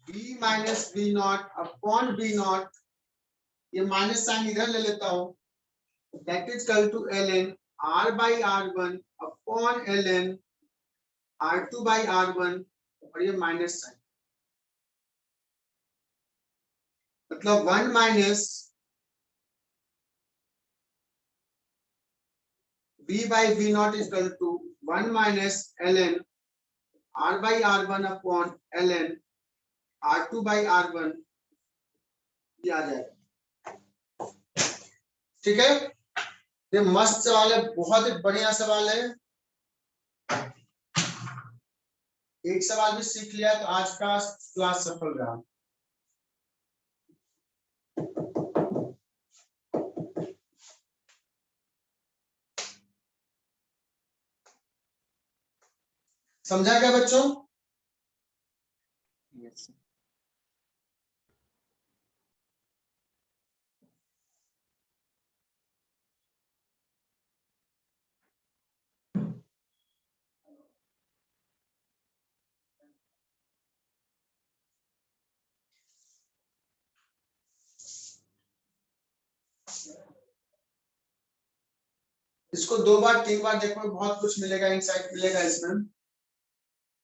S1: v minus v0 upon v0, ये माइनस साइन इधर ले लेता हूं, that is equal to ln r by R1 upon ln R2 by R1, और ये माइनस साइन, मतलब 1 minus v by v0 is equal to 1 minus ln r by R1 upon ln R2 by R1, ये आ जाएगा। ठीक है, ये मस्त सवाल है, बहुत ही बढ़िया सवाल है। एक सवाल भी सीख लिया तो आज का क्लास सफल रहा। समझा क्या बच्चों?
S2: Yes, sir.
S1: इसको 2 बार 3 बार देखो, बहुत कुछ मिलेगा, इंसाइट मिलेगा इसमें।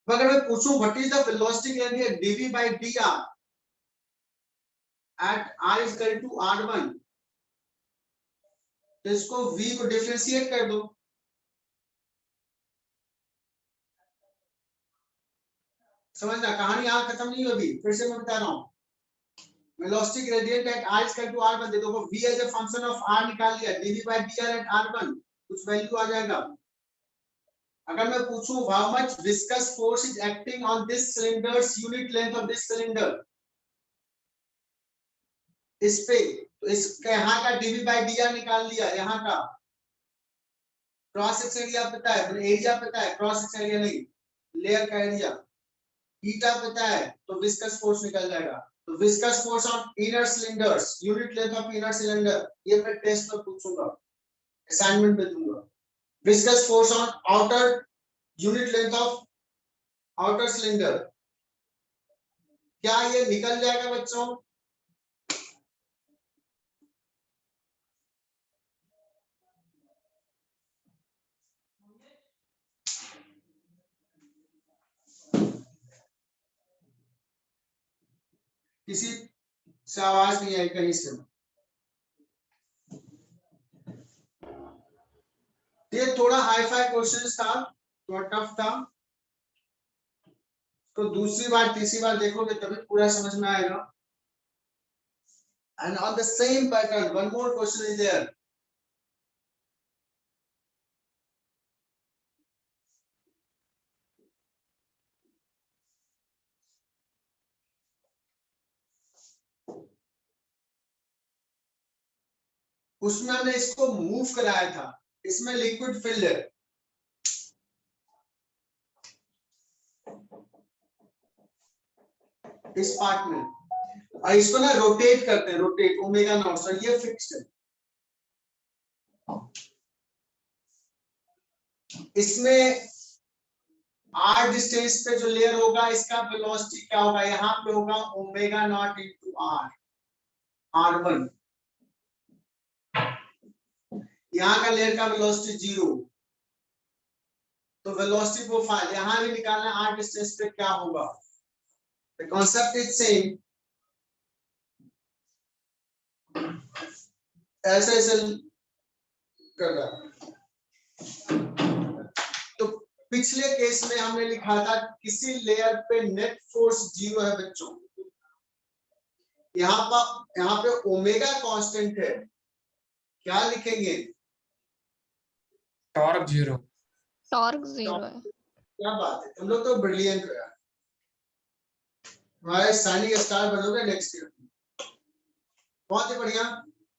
S1: अगर मैं पूछूं what is the velocity gradient dv by dr at r is equal to r1, तो इसको v को डिफरेंशिएट कर दो। समझना, कहानी यहां खत्म नहीं होगी, फिर से मैं बता रहा हूं। Velocity gradient at r is equal to r1, देखो v as a function of r निकाल लिया, dv by dr at r1 कुछ वैल्यू आ जाएगा। अगर मैं पूछूं how much viscous force is acting on this cylinders unit length of this cylinder, इस पे, तो इसके यहाँ का dv by dr निकाल लिया, यहाँ का क्रॉस सेक्शन एरिया पता है, एरिया पता है, क्रॉस सेक्शन एरिया नहीं, लेयर का एरिया, ईटा पता है, तो विस्कस फोर्स निकल जाएगा। तो viscous force on inner cylinders unit length of inner cylinder, ये मैं टेस्ट में पूछूंगा, असाइनमेंट में दूंगा। Viscous force on outer unit length of outer cylinder, क्या ये निकल जाएगा बच्चों? किसी से आवाज नहीं आई कहीं से। ये थोड़ा हाई फाई क्वेश्चन था, थोड़ा टफ था, तो दूसरी बार तीसरी बार देखोगे तभी पूरा समझ में आएगा। And on the same pattern, one more question is there. उसमें हमने इसको मूव कराया था, इसमें लिक्विड फिल्ड है, इस पार्ट में, और इसको ना रोटेट करते हैं, रोटेट ओमेगा नॉट, सर ये फिक्स्ड है। इसमें r डिस्टेंस पे जो लेयर होगा इसका वेलोसिटी क्या होगा, यहाँ पे होगा omega naught into r, r1। यहाँ का लेयर का वेलोसिटी 0, तो वेलोसिटी प्रोफाइल यहाँ भी निकालना, r डिस्टेंस पे क्या होगा। द कॉन्सेप्ट इज सेम, ऐसे ऐसे कर रहा। तो पिछले केस में हमने लिखा था किसी लेयर पे नेट फोर्स 0 है बच्चों, यहाँ पे ओमेगा कांस्टेंट है, क्या लिखेंगे,
S4: टॉर्क 0।
S7: टॉर्क 0 है।
S1: क्या बात है, तुम लोग तो ब्रिलियंट हो यार, हमारे शाइनिंग स्टार बनोगे नेक्स्ट ईयर। बहुत ही बढ़िया,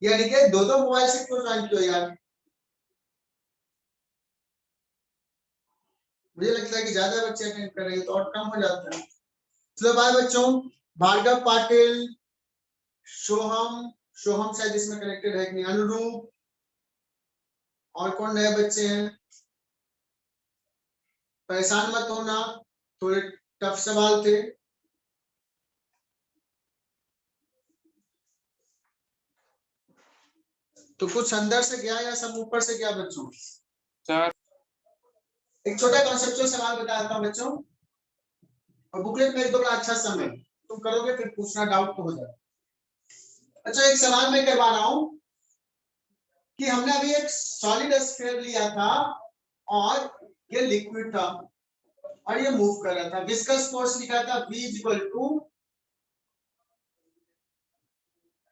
S1: यानी कि दो मोबाइल से क्यों ज्वाइन किया यार, मुझे लगता है कि ज्यादा बच्चे अटेंड कर रहे हैं तो और कम हो जाता है। चलो बाय बच्चों, भार्गव पाटिल, सोहम शायद इसमें कनेक्टेड है कि नहीं, अनुरूप, और कौन नए बच्चे हैं, परेशान मत होना, थोड़े टफ सवाल थे। तो कुछ अंदर से गया या सब ऊपर से गया बच्चों?
S4: सर
S1: एक छोटा कॉन्सेप्चुअल सवाल बताता हूं बच्चों, और बुकलेट में एक दो बड़ा अच्छा समय तुम करोगे, फिर पूछना डाउट तो हो जाए। अच्छा, एक सवाल मैं करवा रहा हूं कि हमने अभी एक सॉलिड स्फीयर लिया था और ये लिक्विड था और ये मूव कर रहा था, विस्कस फोर्स लिखा था V equal to,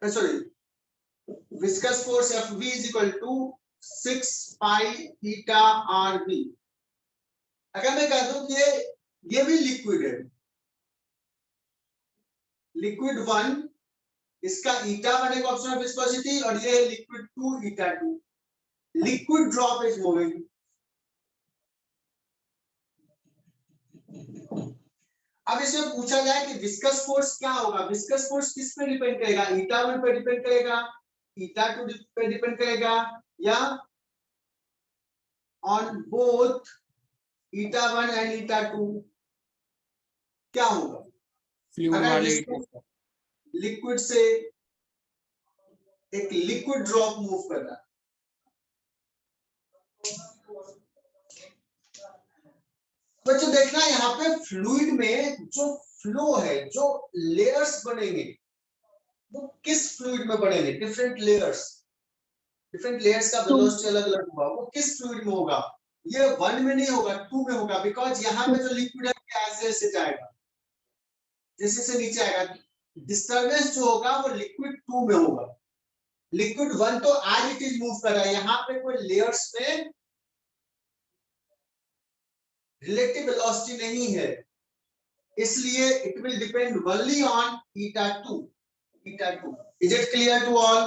S1: sorry viscous force FV is equal to 6 pi eta RV। अगर मैं कह दूं कि ये भी लिक्विड है, लिक्विड 1 इसका ईटा 1 एक ऑप्शन ऑफ विस्कोसिटी, और ये है liquid 2 eta 2, liquid drop is moving. अब इसमें पूछा जाए कि विस्कस फोर्स क्या होगा, विस्कस फोर्स किस पे डिपेंड करेगा, ईटा 1 पे डिपेंड करेगा, ईटा 2 पे डिपेंड करेगा, या ऑन बोथ ईटा 1 एंड ईटा 2, क्या होगा?
S4: फ्लूइड
S1: अगर
S4: वाले
S1: लिक्विड से एक लिक्विड ड्रॉप मूव कर रहा है, बच्चों देखना यहाँ पे फ्लूइड में जो फ्लो है, जो लेयर्स बनेंगे वो किस फ्लूइड में बनेंगे, डिफरेंट लेयर्स का वेलोसिटी अलग अलग होगा, वो किस फ्लूइड में होगा, ये 1 में नहीं होगा, 2 में होगा, बिकॉज यहाँ पे जो लिक्विड है ऐसे ऐसे जाएगा, जैसे से नीचे आएगा, डिस्टर्बेंस जो होगा वो लिक्विड 2 में होगा, लिक्विड 1 तो एज इट इज मूव कर रहा है, यहाँ पे कोई लेयर्स में रिलेटिव वेलोसिटी नहीं है, इसलिए it will depend only on eta 2। Is it clear to all?